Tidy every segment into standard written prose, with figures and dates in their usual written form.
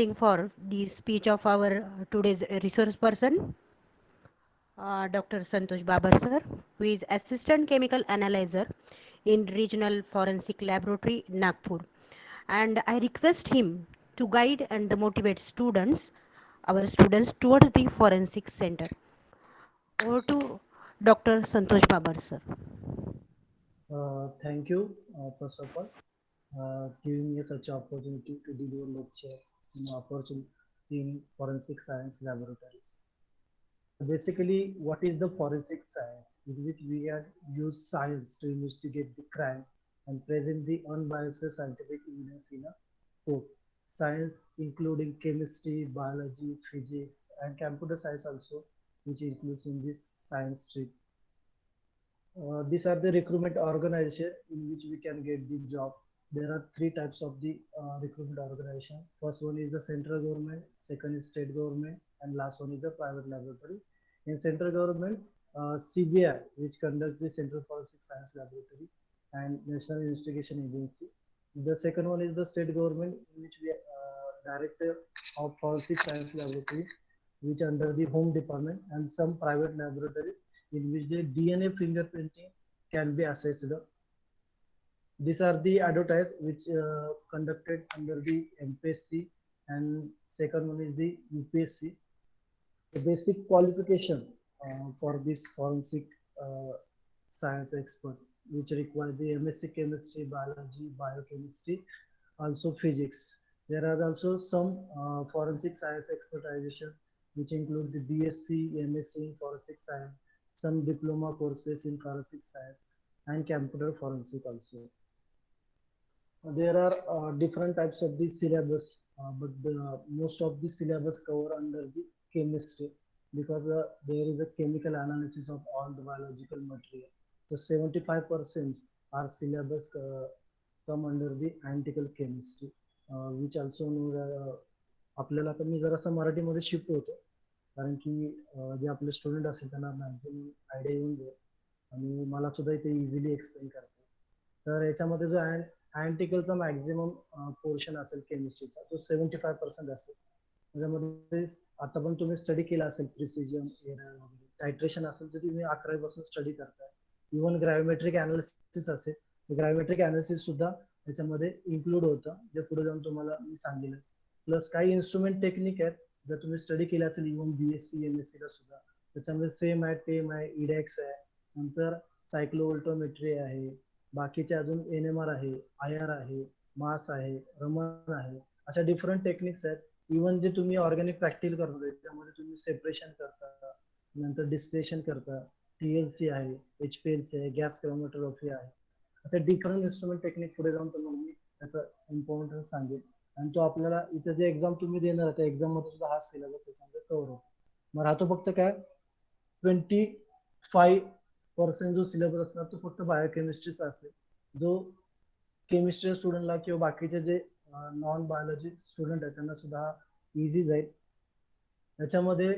waiting for the speech of our today's resource person, Dr. Santosh Babar sir, who is Assistant Chemical Analyzer in Regional Forensic Laboratory, Nagpur. And I request him to guide and motivate our students towards the Forensic Center. Over to Dr. Santosh Babar sir. Thank you, first of all, giving me such opportunity to deliver lecture in opportunity in forensic science laboratories. Basically, what is the forensic science? In which we have used science to investigate the crime and present the unbiased scientific evidence in a court. Science including chemistry, biology, physics, and computer science also, which includes in this science stream. These are the recruitment organization in which we can get the job. There are three types of the recruitment organization. First one is the central government, second is state government, and last one is the private laboratory. In central government, CBI, which conducts the Central Forensic Science Laboratory, and National Investigation Agency. The second one is the state government, in which we director of Forensic Science Laboratory, which under the Home Department, and some private laboratory in which the DNA fingerprinting can be assessed. These are the advertise which conducted under the MPSC, and second one is the UPSC. The basic qualification for this forensic uh, science expert, which require the MSc chemistry, biology, biochemistry, also physics. There are also some forensic science expertization, which include the BSc, MSc in forensic science, some diploma courses in forensic science, and computer forensic also. There are different types of the syllabus, but most of the syllabus cover under the chemistry, because there is a chemical analysis of all the biological material. So 75% are syllabus come under the analytical chemistry, which also know आपल्याला आता मी जरासं मराठीमध्ये shift होतो, कारण की जे आपले student असेल त्यांना मॅक्झिमम आयडिया येऊन जाईल आणि मला सुद्धा इथे इझिली एक्सप्लेन करता. तर याच्यामध्ये जो अँटिकलचा मॅक्झिमम पोर्शन असेल केमिस्ट्रीचा तो 75% असेल. त्याच्यामध्ये आता पण तुम्ही स्टडी केला असेल प्रिसिजन एरर वगैरे टायट्रेशन असेल तर तुम्ही 11वी पासून स्टडी करताय. इव्हन ग्रॅव्हिमेट्रिक अनालिसिस असेल तर ग्रॅव्हिमेट्रिक अनालिसिस सुद्धा त्याच्यामध्ये इन्क्लूड होतं, जे पुढे जाऊन तुम्हाला मी सांगेल. प्लस काही इन्स्ट्रुमेंट टेक्निक आहेत जर तुम्ही स्टडी केले असेल इव्हन बीएससी एमएससी ला सुद्धा त्याच्यामध्ये सेम आहे, टेम आहे, इडेक्स आहे, नंतर सायक्लोव्होल्टोमेट्री आहे, बाकीचे अजून एनएमआर आहे, आय आर आहे, मास आहे, रमन आहे, अशा डिफरंट टेक्निक्स आहेत. इव्हन जे तुम्ही ऑर्गॅनिक प्रॅक्टिकल करता त्याच्यामध्ये तुम्ही सेपरेशन करता, नंतर डिस्टिलेशन करता, टीएलसी आहे, एचपीएलसी आहे, गॅस क्रोमॅटोग्राफी आहे, अशा डिफरंट इन्स्ट्रुमेंट टेक्निक पुढे जाऊन तुम्हाला मी त्याचा इम्पॉर्टन्स सांगेल. आणि तो आपल्याला इथे जे एक्झाम तुम्ही देणार त्या एक्झाम मध्ये सुद्धा हा सिलेबस त्याच्यामध्ये कव्हर होतो. मग राहतो फक्त काय 25% जो सिलेबस असणार तो फक्त बायोकेमिस्ट्रीचा असेल, जो केमिस्ट्री स्टुडंटला किंवा बाकीचे जे नॉन बायोलॉजी स्टुडंट आहेत त्यांना सुद्धा इझी जाईल. त्याच्यामध्ये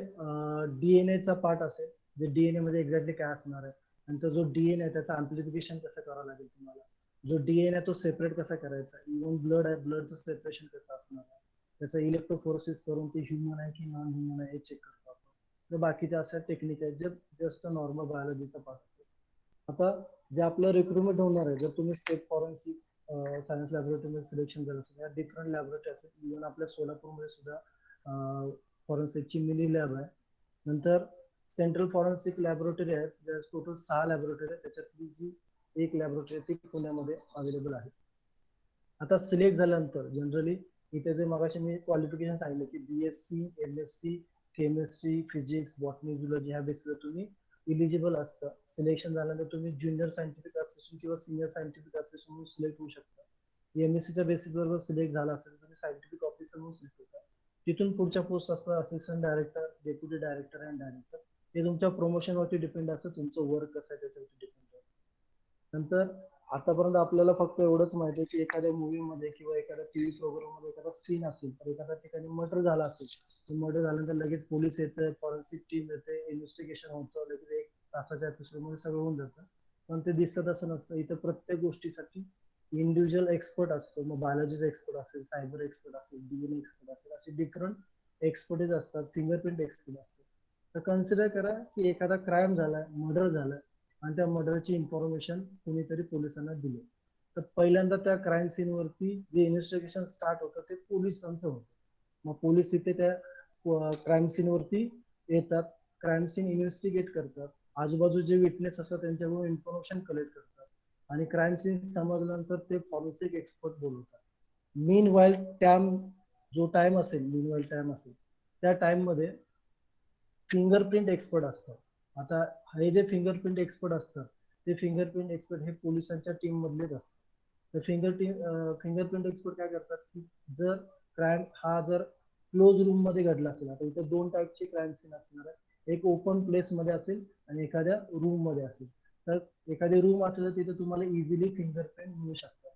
डीएनए चा पार्ट असेल, जे डीएनए मध्ये एक्झॅक्टली काय असणार आहे, आणि तो जो डीएनए आहे त्याचं अँप्लिफिकेशन कसं करावं लागेल तुम्हाला, जो डीएनए तो सेपरेट कसा करायचा, इव्हन ब्लड आहे ब्लडचं सेपरेशन कसं असणार आहे, त्याचं इलेक्ट्रोफोरेसिस करून ते ह्युमन आहे की नॉन ह्युमन आहे हे चेक करतो आपण. तर बाकीच्या अशा टेक्निक आहेत जे जस्ट नॉर्मल बायोलॉजीचा पार्ट असेल. आता जे आपलं रिक्रुटमेंट होणार आहे, जर तुम्ही स्टेट फॉरेन्सिक सायन्स लॅबोरेटरीमध्ये सिलेक्शन झालं असेल, या डिफरंट लॅबोरेटरी असेल, इव्हन आपल्या सोलापूरमध्ये सुद्धा फॉरेन्सिकची मिनी लॅब आहे. नंतर सेंट्रल फॉरेन्सिक लॅबोरेटरी आहे, टोटल 6 लॅबोरेटरी आहे, त्याच्यातली जी एक लॅबोरेटरी ती पुण्यामध्ये अवेलेबल आहे. आता सिलेक्ट झाल्यानंतर जनरली इथे जे मगाशी मी क्वालिफिकेशन सांगितलं की BSc MSc chemistry physics botany zoology ह्या बेसिसवर तुम्ही इलिजिबल असतं. सिलेक्शन झाल्यानंतर तुम्ही ज्युनियर सायंटिफिक असिस्टंट किंवा सिनियर सायंटिफिक असिस्टंट म्हणून सिलेक्ट होऊ शकता. एमएससीच्या बेसिस बरोबर सिलेक्ट झाला असेल तर तुम्ही सायंटिफिक ऑफिसर म्हणून सिलेक्ट होता. तिथून पुढच्या पोस्ट असतात assistant director, deputy director and director. ते तुमच्या प्रमोशन वरती डिपेंड असतं, तुमचं वर्क कसं आहे त्याच्यावरती डिपेंड आहे. नंतर आतापर्यंत आपल्याला फक्त एवढंच माहिती आहे की एखाद्या मूवी मध्ये किंवा एखाद्या टीव्ही प्रोग्राम मध्ये एखादा सीन असेल तर एखाद्या ठिकाणी मर्डर झाला असेल तर मर्डर झाल्यानंतर लगेच पोलीस येते, फॉरेन्सिक टीम येते, इन्व्हेस्टिगेशन होतं, लगेच 1 तासाच्या एपिसोड मध्ये सगळं होऊन जातं. पण ते दिसत असं नसतं. इथं प्रत्येक गोष्टीसाठी इंडिव्हिज्युअल एक्सपर्ट असतो, मग बायोलॉजीचा एक्सपर्ट असेल, सायबर एक्सपर्ट असेल, डीएनए एक्सपर्ट असेल, असे डिफरंट एक्सपर्टीज असतात, फिंगरप्रिंट एक्सपर्ट असतो. तर कन्सिडर करा की एखादा क्राईम झालाय, मर्डर झालाय आणि त्या मर्डरची इन्फॉर्मेशन कोणीतरी पोलिसांना दिली. तर पहिल्यांदा त्या क्राईम सीन वरती जे इन्व्हेस्टिगेशन स्टार्ट होतं ते पोलिसांचं होतं. मग पोलीस इथे त्या क्राईम सीन वरती येतात, क्राईम सीन इन्व्हेस्टिगेट करतात, आजूबाजू जे विटनेस असतात त्यांच्याकडून इन्फॉर्मेशन कलेक्ट करतात आणि क्राईम सीन समजल्यानंतर ते फॉरेन्सिक एक्सपर्ट बोलवतात. मीन वाईल जो टाइम असेल, मीन वाईल टाइम असेल त्या टाइम मध्ये फिंगरप्रिंट एक्सपर्ट असतात. आता हे जे फिंगरप्रिंट एक्सपर्ट असतात ते फिंगरप्रिंट एक्सपर्ट हे पोलिसांच्या टीम मधलेच असतात. तर फिंगरप्रिंट एक्सपर्ट काय करतात की जर क्राईम हा जर क्लोज रूम मध्ये घडला असेल, आता इथे दोन टाईपचे क्राईम सीन असणार आहे, एक ओपन प्लेस मध्ये असेल आणि एखाद्या रूम मध्ये असेल. तर एखादी रूम असेल तर तिथे तुम्हाला इझिली फिंगरप्रिंट मिळू शकतात.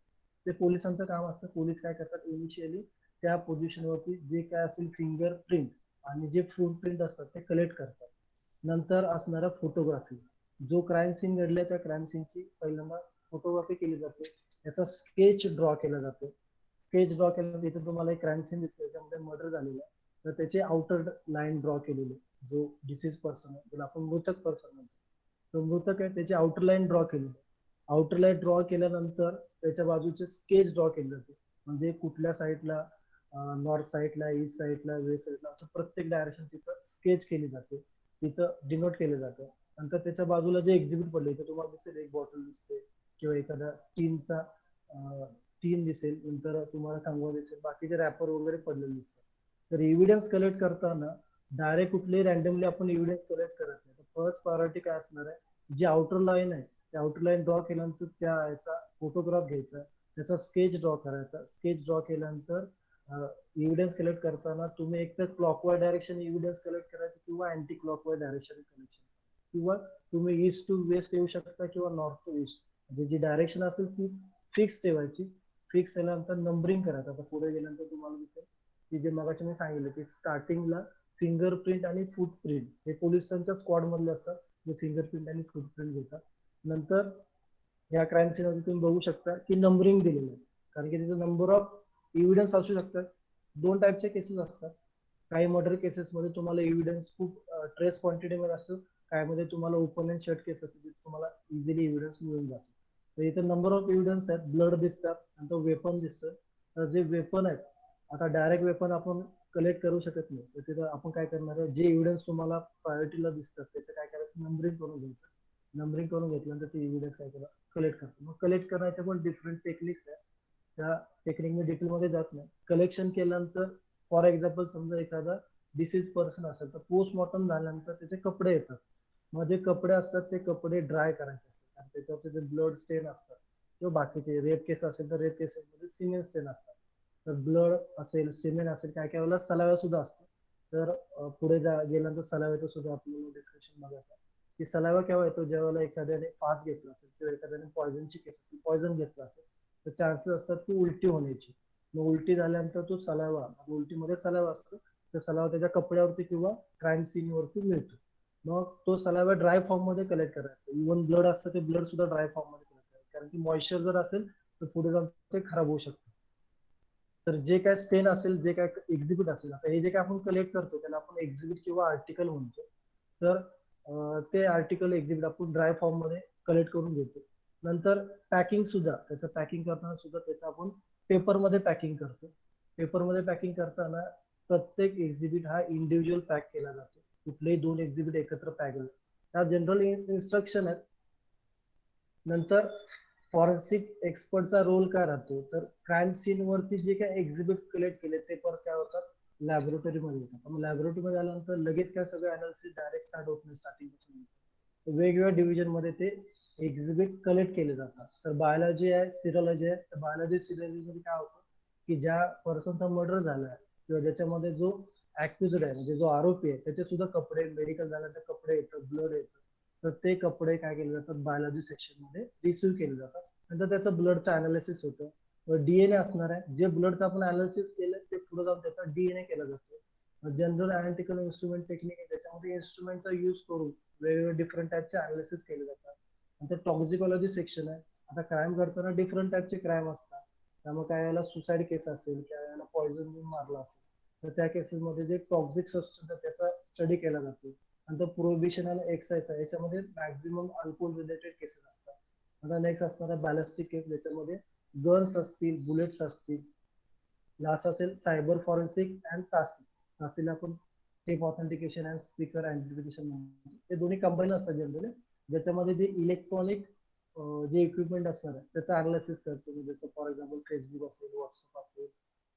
ते पोलिसांचं काम असतं. पोलीस काय करतात, इनिशियली त्या पोझिशनवरती जे काय असेल फिंगरप्रिंट आणि जे फूटप्रिंट असतात ते कलेक्ट करतात. नंतर असणारा फोटोग्राफी, जो क्राईम सीन घडलाय त्या क्राईम सीनची पहिल्यांदा फोटोग्राफी केली जाते, त्याचा स्केच ड्रॉ केला जातो. स्केच ड्रॉ केल्यानंतर इथे तुम्हाला एक क्राईम सीन दिसतो, त्याच्यामध्ये मर्डर झालेला आहे, तर त्याची आउटर लाईन ड्रॉ केलेली, जो डिसीज पर्सन आहे त्याला आपण मृतक पर्सन म्हणतो, तो मृतक आहे त्याची आउटर लाईन ड्रॉ केली. आउटर लाईन ड्रॉ केल्यानंतर त्याच्या बाजूचे स्केच ड्रॉ केले जाते, म्हणजे कुठल्या साईडला, नॉर्थ साईडला, ईस्ट साईडला, वेस्ट साईडला, असं प्रत्येक डायरेक्शन तिथं स्केच केली जाते, तिथं डिनोट केलं जातं. नंतर त्याच्या बाजूला जे एक्झिबिट पडले तर तुम्हाला दिसेल एक बॉटल दिसते किंवा एखादा टीनचा टीन दिसेल, नंतर तुम्हाला कंगवा दिसेल, बाकीचे रॅपर वगैरे पडलेले दिसतात. तर एव्हिडन्स कलेक्ट करताना डायरेक्ट कुठलेही रॅन्डमली आपण एव्हिडन्स कलेक्ट करत नाही. फर्स्ट प्रायोरिटी काय असणार आहे, जी आउटर लाईन आहे त्या आउटर लाईन ड्रॉ केल्यानंतर त्या याचा फोटोग्राफ घ्यायचा, त्याचा स्केच ड्रॉ करायचा. स्केच ड्रॉ केल्यानंतर एव्हिडन्स कलेक्ट करताना तुम्ही एक तर क्लॉकवाईज डायरेक्शन एव्हिडन्स कलेक्ट करायचं किंवा अँटी क्लॉकवाईज डायरेक्शन कलेक्शन, किंवा तुम्ही ईस्ट टू वेस्ट येऊ शकता किंवा नॉर्थ टू ईस्ट, म्हणजे जी डायरेक्शन असेल ती फिक्स ठेवायची. फिक्स केल्यानंतर नंबरिंग करायचं. आता पुढे गेल्यानंतर तुम्हाला दिसेल की जे मगाशी मी सांगितलं की स्टार्टिंगला फिंगरप्रिंट आणि फूटप्रिंट हे पोलिसांच्या स्क्वॉड मधले असतात, जे फिंगरप्रिंट आणि फूटप्रिंट घेतात. नंतर या क्राईम सीन मध्ये तुम्ही बघू शकता की नंबरिंग दिलेलं आहे, कारण की तिथे नंबर ऑफ एव्हिडन्स असू शकतात. दोन टाईपचे केसेस असतात. काही मर्डर केसेस मध्ये तुम्हाला एव्हिडन्स खूप ट्रेस क्वांटिटी मध्ये असतो, काय मध्ये तुम्हाला ओपन अँड शट केस असते, तुम्हाला इझिली एव्हिडन्स मिळून जातो. तर इथे नंबर ऑफ एव्हिडन्स आहेत, ब्लड दिसतात, नंतर वेपन दिसतं. तर जे वेपन आहेत, आता डायरेक्ट वेपन आपण कलेक्ट करू शकत नाही, तर तिथं आपण काय करणार आहे, जे एव्हिडन्स तुम्हाला प्रायोरिटीला दिसतात त्याचं काय करायचं, नंबरिंग करून घ्यायचं. नंबरिंग करून घेतल्यानंतर ते एव्हिडन्स काय करा, कलेक्ट करतो. मग कलेक्ट करायचे पण डिफरंट टेक्निक्स आहेत, त्या टेक्निक मी डिटेल मध्ये जात नाही. कलेक्शन केल्यानंतर फॉर एक्झाम्पल समजा एखादा डिसीज पर्सन असेल तर पोस्टमॉर्टम झाल्यानंतर त्याचे कपडे येतात. मग जे कपडे असतात ते कपडे ड्राय करायचे असतात आणि त्याच्यावर जे ब्लड स्टेन असतात किंवा बाकीचे रेप केस असेल तर रेप केसेसमध्ये सिमेंट स्टेन असतात. तर ब्लड असेल, सिमेंट असेल, काय काय वेळेला सलावा सुद्धा असतो. तर पुढे गेल्यानंतर सलाव्याचं सुद्धा आपल्याला डिस्कशन बघायचं की सलावा केव्हा येतो, ज्यावेळेला एखाद्याने फास घेतला असेल किंवा एखाद्याने पॉयझनची केस असेल, पॉयझन घेतलं असेल, तर चान्सेस असतात की उलटी होण्याची. मग उलटी झाल्यानंतर तो सलावा, उलटीमध्ये सलावा असतो, तर सलावा त्याच्या कपड्यावरती किंवा क्राईम सीन वरती मिळतो. मग तो सलावा ड्राय फॉर्म मध्ये कलेक्ट करायचा. इव्हन ब्लड असतं ते ब्लड सुद्धा ड्राय फॉर्म मध्ये कलेक्ट करायचं, कारण की मॉइश्चर जर असेल तर पुढे जाऊन ते खराब होऊ शकतं. तर जे काय स्टेन असेल, जे काय एक्झिबिट असेल, आता हे जे काय आपण कलेक्ट करतो त्याला आपण एक्झिबिट किंवा आर्टिकल म्हणतो. तर ते आर्टिकल एक्झिबिट आपण ड्राय फॉर्म मध्ये कलेक्ट करून घेतो. नंतर पॅकिंग सुद्धा, त्याचं पॅकिंग करताना सुद्धा त्याचं आपण पेपर मध्ये पॅकिंग करतो. पेपर मध्ये पॅकिंग करताना प्रत्येक एक्झिबिट हा इंडिव्हिज्युअल पॅक केला जातो, कुठलेही दोन एक्झिबिट एकत्र पॅक, त्या जनरल इन्स्ट्रक्शन आहेत. नंतर फॉरेन्सिक एक्सपर्टचा रोल काय राहतो, तर क्राईम सीन वरती जे काय एक्झिबिट कलेक्ट केले ते परत काय होतात, लॅबोरेटरी मध्ये येतात. मग लॅबोरेटरी मध्ये आल्यानंतर लगेच काय सगळं अनालिसिस डायरेक्ट स्टार्ट होत नाही, स्टार्टिंग पासून वेगवेगळ्या डिव्हिजन मध्ये ते एक्झिबिट कलेक्ट केले जातात. तर बायोलॉजी आहे, सिरोलॉजी आहे. तर बायोलॉजी सिरोलॉजी मध्ये काय होतं की ज्या पर्सनचा मर्डर झालाय किंवा ज्याच्यामध्ये जो ऍक्युज्ड आहे, म्हणजे जो आरोपी आहे, त्याचे सुद्धा कपडे, मेडिकल झाल्यानंतर कपडे येतात, ब्लड येतं, तर ते कपडे काय केले जातात, बायोलॉजी सेक्शन मध्ये रिसिव्ह केले जातात. नंतर त्याचं ब्लडचं अनालिसिस होतं. डीएनए असणार आहे, जे ब्लडचं आपण अनालिसिस केलं ते पुढे जाऊन त्याचा डीएनए केला जातो. जनरल अनालिटिकल इन्स्ट्रुमेंट टेक्निक आहे, त्याच्यामध्ये इन्स्ट्रुमेंटचा यूज करून वेगवेगळे डिफरंट टाईपचे अनालिसिस केले जातात. नंतर टॉक्झिकॉलॉजी सेक्शन आहे, आता क्राईम करताना डिफरंट टाईपचे क्राईम असतात. त्यामुळे काय याला सुसाईड केस असेल किंवा याला पॉइझन देऊन मारला असेल तर त्या केसेसमध्ये जे टॉक्सिक सबस्टन्स आहे त्याचा स्टडी केला जातो. आणि तो प्रोहिबिशन आणि एक्साइज आहे याच्यामध्ये मॅक्झिमम अल्कोहोल रिलेटेड केसेस असतात. आता नेक्स्ट असणार आहे बॅलिस्टिक केस, ज्याच्यामध्ये गन्स असतील, बुलेट्स असतील. लास्ट असेल सायबर फॉरेन्सिक अँड तासी. तासीला आपण tape authentication and speaker identification म्हणतो. हे दोन्ही कंबाईन असतात जनरली, ज्याच्यामध्ये जे इलेक्ट्रॉनिक जे इक्विपमेंट असणार आहे त्याचं अनालिसिस करतो. जसं फॉर एक्झाम्पल फेसबुक असेल, व्हॉट्सअप असेल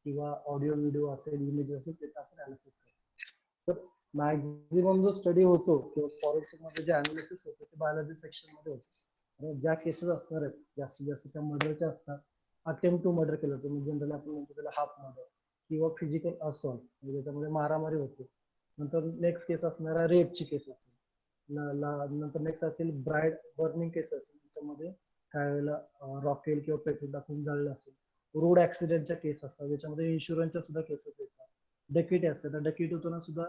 किंवा ऑडिओ व्हिडिओ असेल, इमेज असेल, त्याचं आपण अनालिसिस करतो. तर मॅक्झिमम जो स्टडी होतो किंवा फॉरेन्सिक मध्ये जे अनालिसिस होतो ते बायोलॉजी सेक्शन मध्ये होतो. आणि ज्या केसेस असणार आहेत जास्तीत जास्त त्या मर्डरच्या असतात. अटेम्प्ट टू मर्डर केलं होतं, म्हणजे जनरली आपण म्हणतो त्याला हाफ मर्डर किंवा फिजिकल असॉल्ट, म्हणजे ज्याच्यामध्ये मारामारी होते. नंतर नेक्स्ट केस असणारा रेपची केस असेल. नंतर नेक्स्ट असेल ब्राइड बर्निंग केस असेल, त्याच्यामध्ये काही वेळेला रॉकेल किंवा पेट्रोल टाकून जाळलं असेल. रोड ऍक्सिडेंटच्या केस असतात, ज्याच्यामध्ये इन्शुरन्सच्या सुद्धा केसेस येतात. डकेटी असतात, तर डकेटी होताना सुद्धा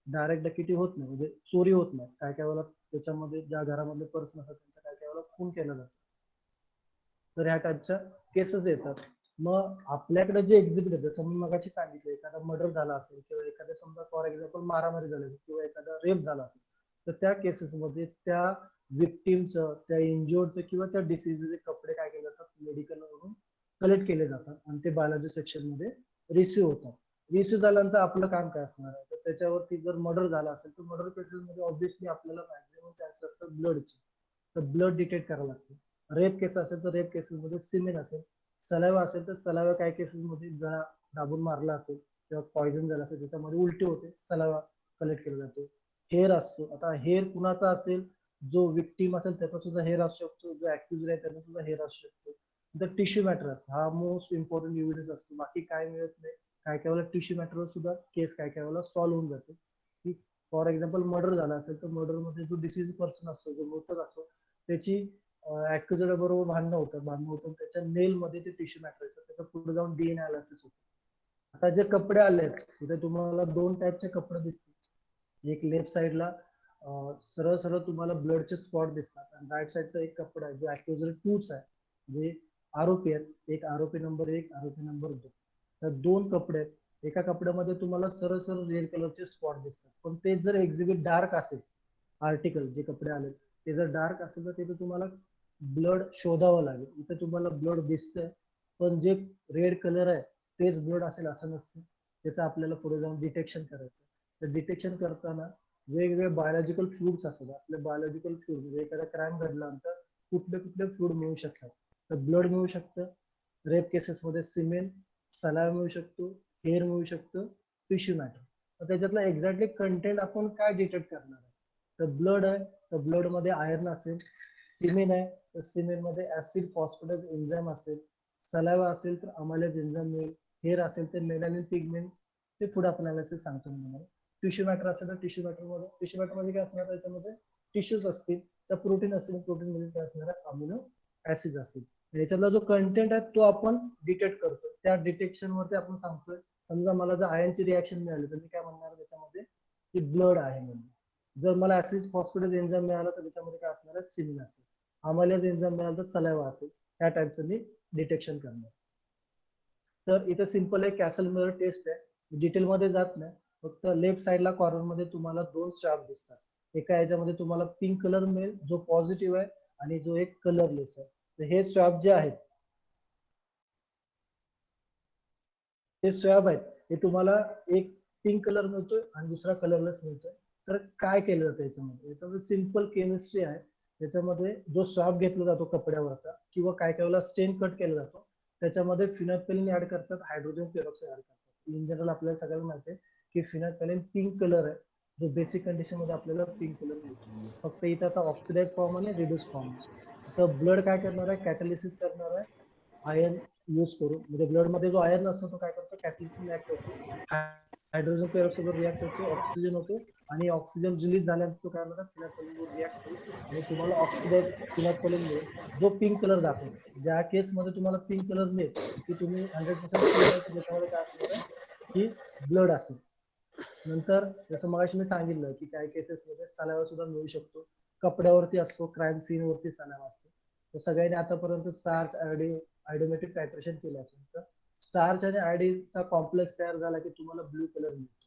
डायरेक्ट डकेटी होत नाही, म्हणजे चोरी होत नाही. काय काय वेळेला त्याच्यामध्ये ज्या घरामधले पर्सन असतात त्यांचा काय काय वेळेला खून केला जातो. तर ह्या टाईपच्या केसेस येतात. मग आपल्याकडे जे एक्झिबिट आहे, जसं मी मगाशी सांगितलं, एखादा मर्डर झाला असेल किंवा एखाद्या समजा फॉर एक्झाम्पल मारामारी झाली असेल किंवा एखादा रेप झाला असेल, तर त्या केसेसमध्ये त्या विक्टिमचं, त्या इंज्युअर्डचं किंवा त्या डिसीजचे कपडे काय केले जातात, मेडिकल वरून कलेक्ट केले जातात आणि ते बायोलॉजी सेक्शन मध्ये रिसिव्ह होतात. रिसिव्ह झाल्यानंतर आपलं काम काय असणार आहे, तर त्याच्यावरती जर मर्डर झाला असेल तर मर्डर केसेसमध्ये ऑब्व्हियसली आपल्याला मॅक्झिमम चान्सेस असतात ब्लडचे, तर ब्लड डिटेक्ट करावं लागतं. रेप केस असेल तर रेप केसेसमध्ये सिमेन असेल. सलाइवा असेल तर सलाइवा काही केसेसमध्ये गळा दाबून मारला असेल किंवा पॉइझन झालं असेल त्याच्यामध्ये उलटी होते, सलाइवा कलेक्ट केला जातो. हेअर असतो, आता हेअर कुणाचा असेल, जो विक्टीम असेल त्याचा सुद्धा हेअर असू शकतो, जो ऍक्युज आहे त्याचा सुद्धा हेअर असू शकतो. तर टिश्यू मॅटर असतो, हा मोस्ट इम्पॉर्टंट एव्हिडन्स असतो, बाकी काय मिळत नाही. काय काय वेळेला टिश्यू मॅटरवर सुद्धा केस काय काय वेळेला सॉल्व्ह होऊन जाते. की फॉर एक्झाम्पल मर्डर झाला असेल तर मर्डर मध्ये जो डिसीज पर्सन असतो, जो मृतक असतो, त्याची ऍक्युजेड बरोबर भांडणं होतं त्याच्या नेल मध्ये ते टिश्यू मॅटर येतं, त्याचं पुढे जाऊन डीएनए अनालिसिस होतं. आता जे कपडे आले तिथे तुम्हाला दोन टाईपचे कपडे दिसतील. एक लेफ्ट साईडला सरळ सरळ तुम्हाला ब्लडचे स्पॉट दिसतात आणि राईट साईडचा एक कपडा आहे जो ऍक्युजेड टूच आहे, म्हणजे आरोपी आहेत. एक आरोपी नंबर 1, आरोपी नंबर 2. तर दोन कपडे आहेत. एका कपड्यामध्ये तुम्हाला सरळ सरळ रेड कलरचे स्पॉट दिसतात, पण ते जर एक्झिबिट डार्क असेल, आर्टिकल जे कपडे आले ते जर डार्क असेल तर तिथे तुम्हाला ब्लड शोधावं लागेल. इथे तुम्हाला ब्लड दिसतंय पण जे रेड कलर आहे तेच ब्लड असेल असं नसतं. त्याचं आपल्याला पुढे जाऊन डिटेक्शन करायचं. तर डिटेक्शन करताना वेगवेगळे बायोलॉजिकल फ्लुइड्स असतात. आपले बायोलॉजिकल फ्लुइड म्हणजे एखादा क्राईम घडल्यानंतर कुठले कुठले फ्लुइड मिळू शकतात, तर ब्लड मिळू शकतं. रेप केसेसमध्ये सिमेन, सलाइवा मिळू शकतो, हेअर मिळू शकतो, टिश्यू मॅटर. तर त्याच्यातला एक्झॅक्टली कंटेंट आपण काय डिटेक्ट करणार आहे, तर ब्लड आहे तर ब्लड मध्ये आयर्न असेल. सिमेन आहे तर सिमेन मध्ये ऍसिड फॉस्फेटेज एन्झाईम असेल. सलाइवा असेल तर अमायलेज एन्झाईम मिळेल. हेअर असेल तर मेलानिन पिगमेंट. ते पुढे आपण अनालिसिस सांगतो तुम्हाला. टिश्यू मॅटर असेल तर टिश्यू मॅटर मध्ये काय असणार, त्याच्यामध्ये टिश्यूज असतील. तर प्रोटीन असेल, प्रोटीन मध्ये काय असणार, अमिनो ऍसिड असतील. याच्यातला जो कंटेंट आहे तो आपण डिटेक्ट करतो. त्या डिटेक्शन वरती आपण सांगतोय, समजा मला जर आयनची रिॲक्शन मिळाली तर मी काय म्हणणार त्याच्यामध्ये की ब्लड आहे म्हणून. जर मला ऍसिड फॉस्फेटेज एन्झाईम मिळाला तर त्याच्यामध्ये काय असणार आहे, सिमिन असेल. अमायलेज एन्झाईम मिळाला तर सलाइवा असेल. त्या टाईपचं मी डिटेक्शन करणार. तर इथे सिंपल एक कॅसल मिरर टेस्ट आहे, डिटेल मध्ये जात नाही. फक्त लेफ्ट साइडला कॉर्नर मध्ये तुम्हाला दोन स्वॅब दिसतात. एका याच्यामध्ये तुम्हाला पिंक कलर मिळेल जो पॉझिटिव्ह आहे आणि जो एक कलरलेस आहे. तर हे स्वॅब जे आहेत, हे स्वॅब आहेत, हे तुम्हाला एक पिंक कलर मिळतोय आणि दुसरा कलरलेस मिळतोय. तर काय केलं जातं याच्यामध्ये सिंपल केमिस्ट्री आहे. त्याच्यामध्ये जो स्वॅब घेतला जातो कपड्यावरचा किंवा काय काय वेळेला स्टेन कट केला जातो, त्याच्यामध्ये फिनॉल्फथालीन ऍड करतात, हायड्रोजन पेरॉक्साईड ऍड करतात. इन जनरल आपल्याला सगळ्यांना माहिती आहे की फिनॉल्फथालीन पिंक कलर आहे, जो बेसिक कंडिशन मध्ये आपल्याला पिंक कलर मिळतो. फक्त इथं आता ऑक्सिडाइज फॉर्म आणि रिड्यूस फॉर्म आहे. तर ब्लड काय करणार आहे, कॅटलिसिस करणार आहे आयर्न यूज करून. म्हणजे ब्लड मध्ये जो आयर्न असतो तो काय करतो, कॅटलिस्ट रिॲक्ट होतो, हायड्रोजन पेरोक्साईड रिॲक्ट होतो, ऑक्सिजन होतो आणि ऑक्सिजन रिलीज झाल्यानंतर काय म्हणतात, फिनॉल्फथालीन रिॲक्ट होईल आणि तुम्हाला ऑक्सिडाइज फिनॉल्फथालीन मिळेल, जो पिंक कलर दाखवतो. ज्या केस मध्ये तुम्हाला पिंक कलर मिळेल की तुम्ही 100% शुअर आहे की त्याच्यामध्ये काय असणार आहे, की ब्लड असेल. नंतर जसं मगाशी मी सांगितलं की काही केसेस मध्ये सलाइवा सुद्धा मिळू शकतो. कपड्यावरती असतो, क्राईम सीन वरती सलाइवा असतो. तर सगळ्यांनी आतापर्यंत स्टार्च आयोडोमेट्रिक टायट्रेशन केलं असेल, तर स्टार्च आणि आयोडीनचा कॉम्प्लेक्स तयार झाला की तुम्हाला ब्लू कलर मिळतो.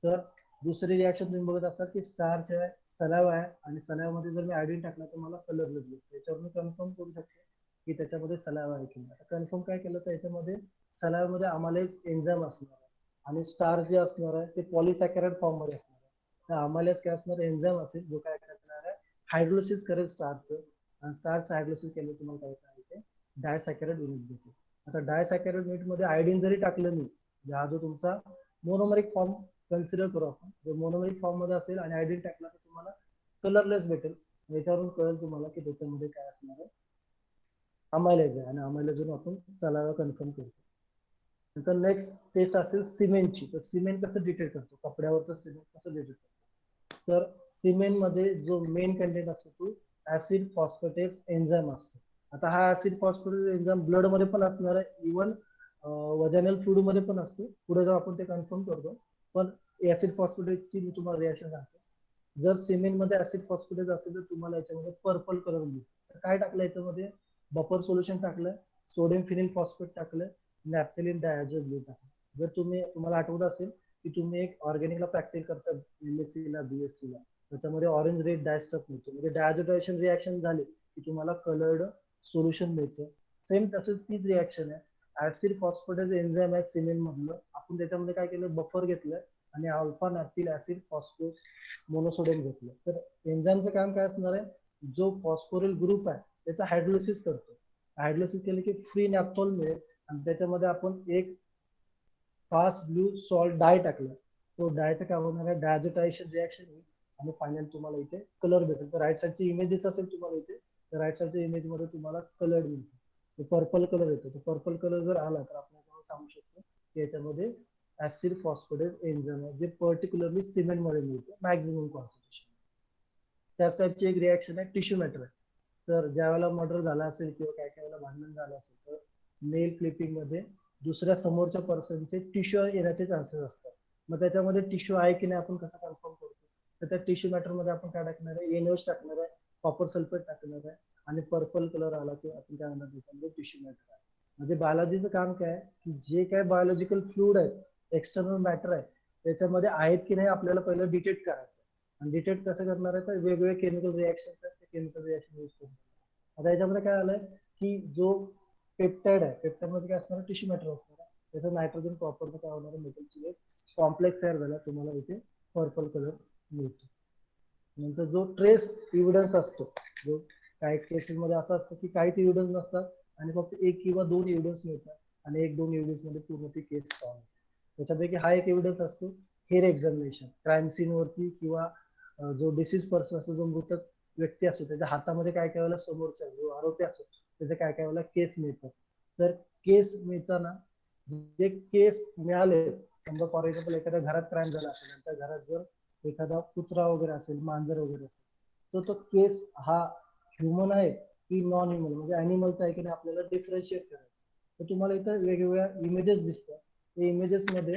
तर दुसरी रिॲक्शन तुम्ही बघत असाल की स्टार्च आहे, सलावा आहे, आणि सलावामध्ये जर मी आयोडीन टाकला तर मला कलरलेस भेटतो. याच्यावर मी कन्फर्म करू शकतो की त्याच्यामध्ये सलावा आहे की नाही. कन्फर्म काय केलं तर याच्यामध्ये सलावामध्ये आम्हालेज एन्झाइम असणार आहे, आणि स्टार्च जे असणार आहे ते पॉलिसॅकॅराइड फॉर्म मध्ये असणार आहे. तर आम्हालेज काय असणार, एन्झाइम असेल जो काय करणार आहे, हायड्रोलिसिस करेल स्टार्चचं, आणि स्टार्च हायड्रोलिसिस केलं तुम्हाला काय करायचं, डायसॅकॅराइड युनिट भेटेल. आता डायसॅकॅराइड युनिट मध्ये आयोडीन जरी टाकलं मी, हा जो तुमचा मोनोमरिक फॉर्म कन्सिडर करू आपण, जर मोनोमरिक फॉर्म मध्ये असेल आणि आयोडीन टाकला तर तुम्हाला कलरलेस भेटेल. याच्यावरून कळेल तुम्हाला की त्याच्यामध्ये काय असणार आहे, अमायलेज आहे, आणि अमायलेजून आपण सलावा कन्फर्म करतो. नंतर नेक्स्ट टेस्ट असेल सिमेंटची. तर सिमेंट कसं डिटेक्ट करतो, कपड्यावरचं सिमेंट कसं डिटेक्ट करतो, तर सिमेंट मध्ये जो मेन कंटेंट असतो तो ऍसिड फॉस्फेटेज एन्झाइम असतो. आता हा ऍसिड फॉस्फेटेज एन्झाइम ब्लड मध्ये पण असणार आहे, इव्हन वजानल फ्लूइड मध्ये पण असते. पुढे जाऊन आपण ते कन्फर्म करतो. पण ऍसिड फॉस्फेटेजची मी तुम्हाला रिॲक्शन सांगतो. जर सिमेंट मध्ये ऍसिड फॉस्फेटेज असेल तर तुम्हाला याच्यामध्ये पर्पल कलर मिळतो. काय टाकलं याच्यामध्ये, बफर सोल्युशन टाकलं, सोडियम फिनिल फॉस्फेट टाकलं, नॅप्थेलिन डायझोल ब्लू टाकलं. जर तुम्हाला आठवत असेल की तुम्ही एक ऑर्गॅनिकला प्रॅक्टिस करता एमएससी ला बीएससी ला, त्याच्यामध्ये ऑरेंज रेड डायस्टफ मिळतो, म्हणजे डायझोटेशन रिॲक्शन झाली की तुम्हाला कलर्ड सोल्युशन मिळतं. सेम तसंच तीच रिॲक्शन आहे, ऍसिड फॉस्फेटेज एन्झाइम आहे सिमेंट मधलं, आपण त्याच्यामध्ये काय केलं, बफर घेतलं आणि अल्फा नॅप्थिल ऍसिड फॉस्फोस मोनोसोडियम घेतलं. तर एन्झाइमचं काम काय असणार आहे, जो फॉस्फोरिल ग्रुप आहे त्याचा हायड्रोलिसिस करतो. हायड्रोलिसिस केलं की फ्री नॅप्थोल मिळेल, आणि त्याच्यामध्ये आपण एक फास्ट ब्लू सॉल्ट डाय टाकलं, तो डायचं काय होणार आहे, डायझोटायशन रिॲक्शन होईल, आणि फायनल तुम्हाला इथे कलर भेटेल. तर राईट साईडची इमेज दिसत असेल तुम्हाला इथे, तर राईट साईडच्या इमेज मध्ये तुम्हाला कलर मिळतो, पर्पल कलर येतो. तो पर्पल कलर जर आला तर आपण सांगू शकतो की याच्यामध्ये ऍसिड फॉस्फेटेज एन्झाइम आहे, जे पर्टिक्युलरली सिमेंट मध्ये मिळते मॅक्झिमम कॉन्सन्ट्रेशन. त्याच टाईपची एक रिॲक्शन आहे टिश्यू मॅटर. तर ज्या वेळेला मर्डर झाला असेल किंवा काय काय वेळेला भांडण झालं असेल, तर नेल क्लिपिंग मध्ये दुसऱ्या समोरच्या पर्सनचे टिश्यू येण्याचे चान्सेस असतात. मग त्याच्यामध्ये टिश्यू आहे की नाही आपण कसं कन्फर्म करतो, तर त्या टिश्यू मॅटर मध्ये आपण काय टाकणार आहे, एनओएच टाकणार आहे, कॉपर सल्फेट टाकणार आहे, आणि पर्पल कलर आला की आपण काय म्हणणार त्याच्यामध्ये टिश्यू मॅटर आहे. म्हणजे बायोलॉजीचं काम काय आहे की जे काय बायोलॉजिकल फ्लुइड आहे, एक्सटर्नल मॅटर आहे, त्याच्यामध्ये आहेत की नाही आपल्याला पहिलं डिटेक्ट करायचं. आणि डिटेक्ट कसं करणार आहे, तर वेगवेगळे केमिकल रिॲक्शन आहेत, ते केमिकल रिॲक्शन यूज करून. आता याच्यामध्ये काय आलंय की जो पेप्टाइड आहे, पेप्टाइड मध्ये काय असणार, टिश्यू मॅटर असणार आहे, त्याचं नायट्रोजन प्रॉपरचं काय होणार, मेटलची एक कॉम्प्लेक्स तयार झाला, तुम्हाला इथे पर्पल कलर मिळतो. नंतर जो ट्रेस इव्हिडन्स असतो, जो काही केसेसमध्ये असं असतं की काहीच इव्हिडन्स नसतात आणि फक्त एक किंवा दोन एव्हिडन्स मिळतात, आणि एक दोन एव्हिडन्स मध्ये पूर्ण ती केस सॉल्व्ह होते. त्याच्यापैकी हा एक एव्हिडन्स असतो हेअर एक्झामिनेशन. क्राईम सीन वरती किंवा जो डिसीज पर्सन असतो, जो मृतक व्यक्ती असतो, त्याच्या हातामध्ये काय काय वेळेला समोरचा जो आरोपी असतो त्याचे काय काय वेळेला केस मिळतात. तर केस मिळताना जे केस मिळाले, समजा फॉर एक्झाम्पल एखाद्या घरात क्राईम झाला असेल, त्या घरात जर एखादा कुत्रा वगैरे असेल, मांजर वगैरे असेल, तर तो केस हा ह्युमन आहे की नॉन ह्युमन, म्हणजे अॅनिमलचा आहे की नाही, आपल्याला डिफरन्शिएट करायचं. तर तुम्हाला इथं वेगवेगळ्या इमेजेस दिसतात. त्या इमेजेस मध्ये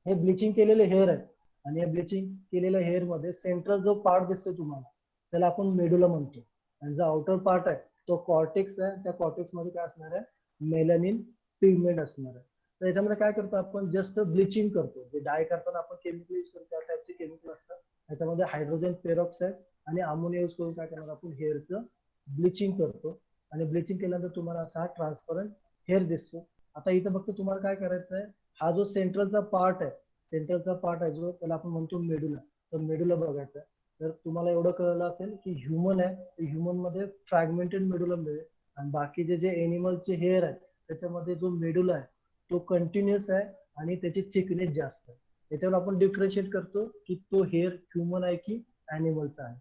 हे ब्लिचिंग केलेले हेअर आहे, आणि या ब्लिचिंग केलेल्या हेअर मध्ये सेंट्रल जो पार्ट दिसतो तुम्हाला, त्याला आपण मेडुला म्हणतो, आणि जो आउटर पार्ट आहे तो कॉर्टेक्स आहे. त्या कॉर्टेक्स मध्ये काय असणार आहे, मेलॅनिन पिगमेंट असणार आहे. तर याच्यामध्ये काय करतो आपण, जस्ट ब्लिचिंग करतो. जे डाय करताना आपण केमिकल यूज करतो त्या टाईपचे केमिकल असतात, त्याच्यामध्ये हायड्रोजन पेरॉक्साईड आणि अमोनिया यूज करून काय करणार आपण, हेअरचं ब्लिचिंग करतो, आणि ब्लिचिंग केल्यानंतर तुम्हाला असा हा ट्रान्सपरंट हेअर दिसतो. आता इथं फक्त तुम्हाला काय करायचं आहे, हा जो सेंट्रलचा पार्ट आहे, सेंट्रलचा पार्ट आहे जो त्याला आपण म्हणतो मेडुला, तर मेडुला बघायचा आहे. तर तुम्हाला एवढं कळलं असेल की ह्युमन आहे, ह्युमन मध्ये फ्रॅगमेंटेड मेडुला मिळेल, आणि बाकीचे जे एनिमलचे हेअर आहे त्याच्यामध्ये जो मेडुला आहे तो कंटिन्युअस आहे, आणि त्याची थिकनेस जास्त आहे. त्याच्यावर आपण डिफरन्शिएट करतो की तो हेअर ह्युमन आहे की अॅनिमलचा आहे.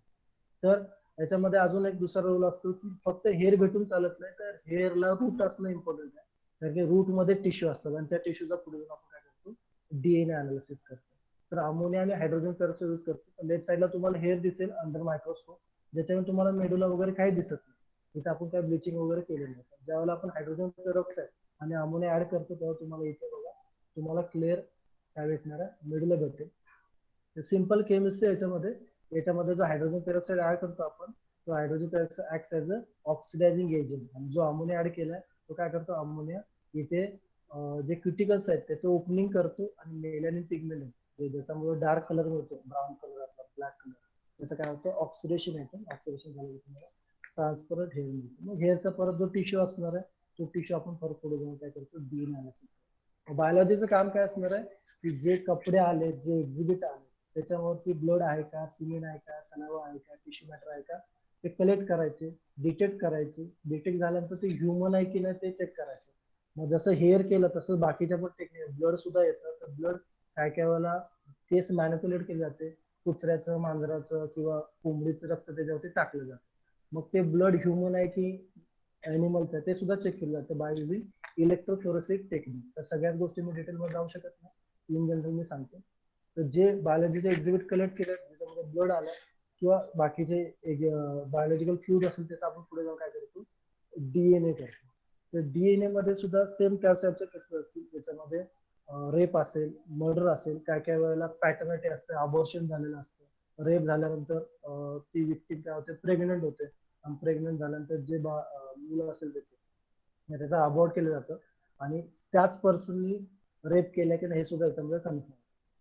तर याच्यामध्ये अजून एक दुसरा रोल असतो की फक्त हेअर भेटून चालत नाही, तर हेअरला रूट असणं इम्पॉर्टंट आहे. कारण की रूट मध्ये टिश्यू असतात, आणि त्या टिश्यूचा पुढे जाऊन आपण काय करतो, डीएनए अनालिसिस करतो. तर अमोनिया आणि हायड्रोजन पेरोक्साईड यूज करतो. लेफ्ट साईडला तुम्हाला हेअर दिसेल अंडर मायक्रोस्कोप, ज्याच्यामध्ये तुम्हाला मेडुला वगैरे काही दिसत नाही, तिथे आपण काय ब्लिचिंग वगैरे केलेलं नाही. ज्यावेळेला आपण हायड्रोजन पेरोक्साईड आणि अमोनिया ऍड करतो तेव्हा तुम्हाला इथे बघा, तुम्हाला क्लिअर काय भेटणार आहे, मेडुला भेटेल. सिंपल केमिस्ट्री याच्यामध्ये जो हायड्रोजन पेरोक्साईड ऍड करतो आपण, तो hydrogen act as a oxidizing agent, आणि जो अमोनिया ऍड केलाय तो काय करतो, अमोनिया इथे जे क्युटिकल्स आहेत त्याचं ओपनिंग करतो आणि मेलॅनिन पिगमेंट जे ज्याच्यामुळे डार्क कलर मिळतो, ब्राऊन कलर आपला ब्लॅक कलर, त्याचं काय होतं ऑक्सिडेशन येतं. ऑक्सिडेशन झालं की तुम्हाला ट्रान्सपरंट हेअर मिळतो. मग हेअरचा परत जो टिश्यू असणार आहे तो टिश्यू आपण परत पुढे जाऊन काय करतो, डीएनए अनालिसिस. बायोलॉजीचं काम काय असणार आहे की जे कपडे आले, जे एक्झिबिट आले त्याच्यावरती ब्लड आहे का, सिमेंट आहे का, सलावा आहे का, टिश्यू मॅटर आहे का, ते कलेक्ट करायचे, डिटेक्ट करायचे. डिटेक्ट झाल्यानंतर ते ह्युमन आहे की नाही ते चेक करायचे. मग जसं हेअर केलं तसं बाकीच्या पण टेक्निक, ब्लड सुद्धा येतं. तर ब्लड काय काय वेळेला केस मॅनिप्युलेट केले जाते, कुत्र्याचं, मांजराचं किंवा कोंबडीचं रक्त त्याच्यावरती टाकलं जातं. मग ते ब्लड ह्युमन आहे की अॅनिमलचं आहे ते सुद्धा चेक केलं जातं बाय युझिंग इलेक्ट्रोफ्लोरेसिक टेक्निक. तर सगळ्याच गोष्टी मी डिटेलमध्ये जाऊ शकत नाही, इन जनरल मी सांगतो. तर जे बायोलॉजीचे एक्झिबिट कलेक्ट केले ज्याच्यामध्ये ब्लड आलं किंवा बाकीचे बायोलॉजिकल फ्लुइड असेल त्याचा आपण पुढे जाऊन काय करतो, डीएनए करतो. तर डीएनए मध्ये सुद्धा सेम कॅल्शियमचे केसेस असतील, त्याच्यामध्ये रेप असेल, मर्डर असेल, काय काय वेळेला पॅटर्निटी असते, अबॉर्शन झालेलं असतं. रेप झाल्यानंतर ती व्यक्ती काय होते, प्रेग्नंट होते, आणि प्रेग्नंट झाल्यानंतर जे मुलं असेल त्याचा अबॉर्ट केलं जातं, आणि त्याच पर्सननी रेप केल्या की नाही हे सुद्धा याच्यामध्ये कन्फर्म.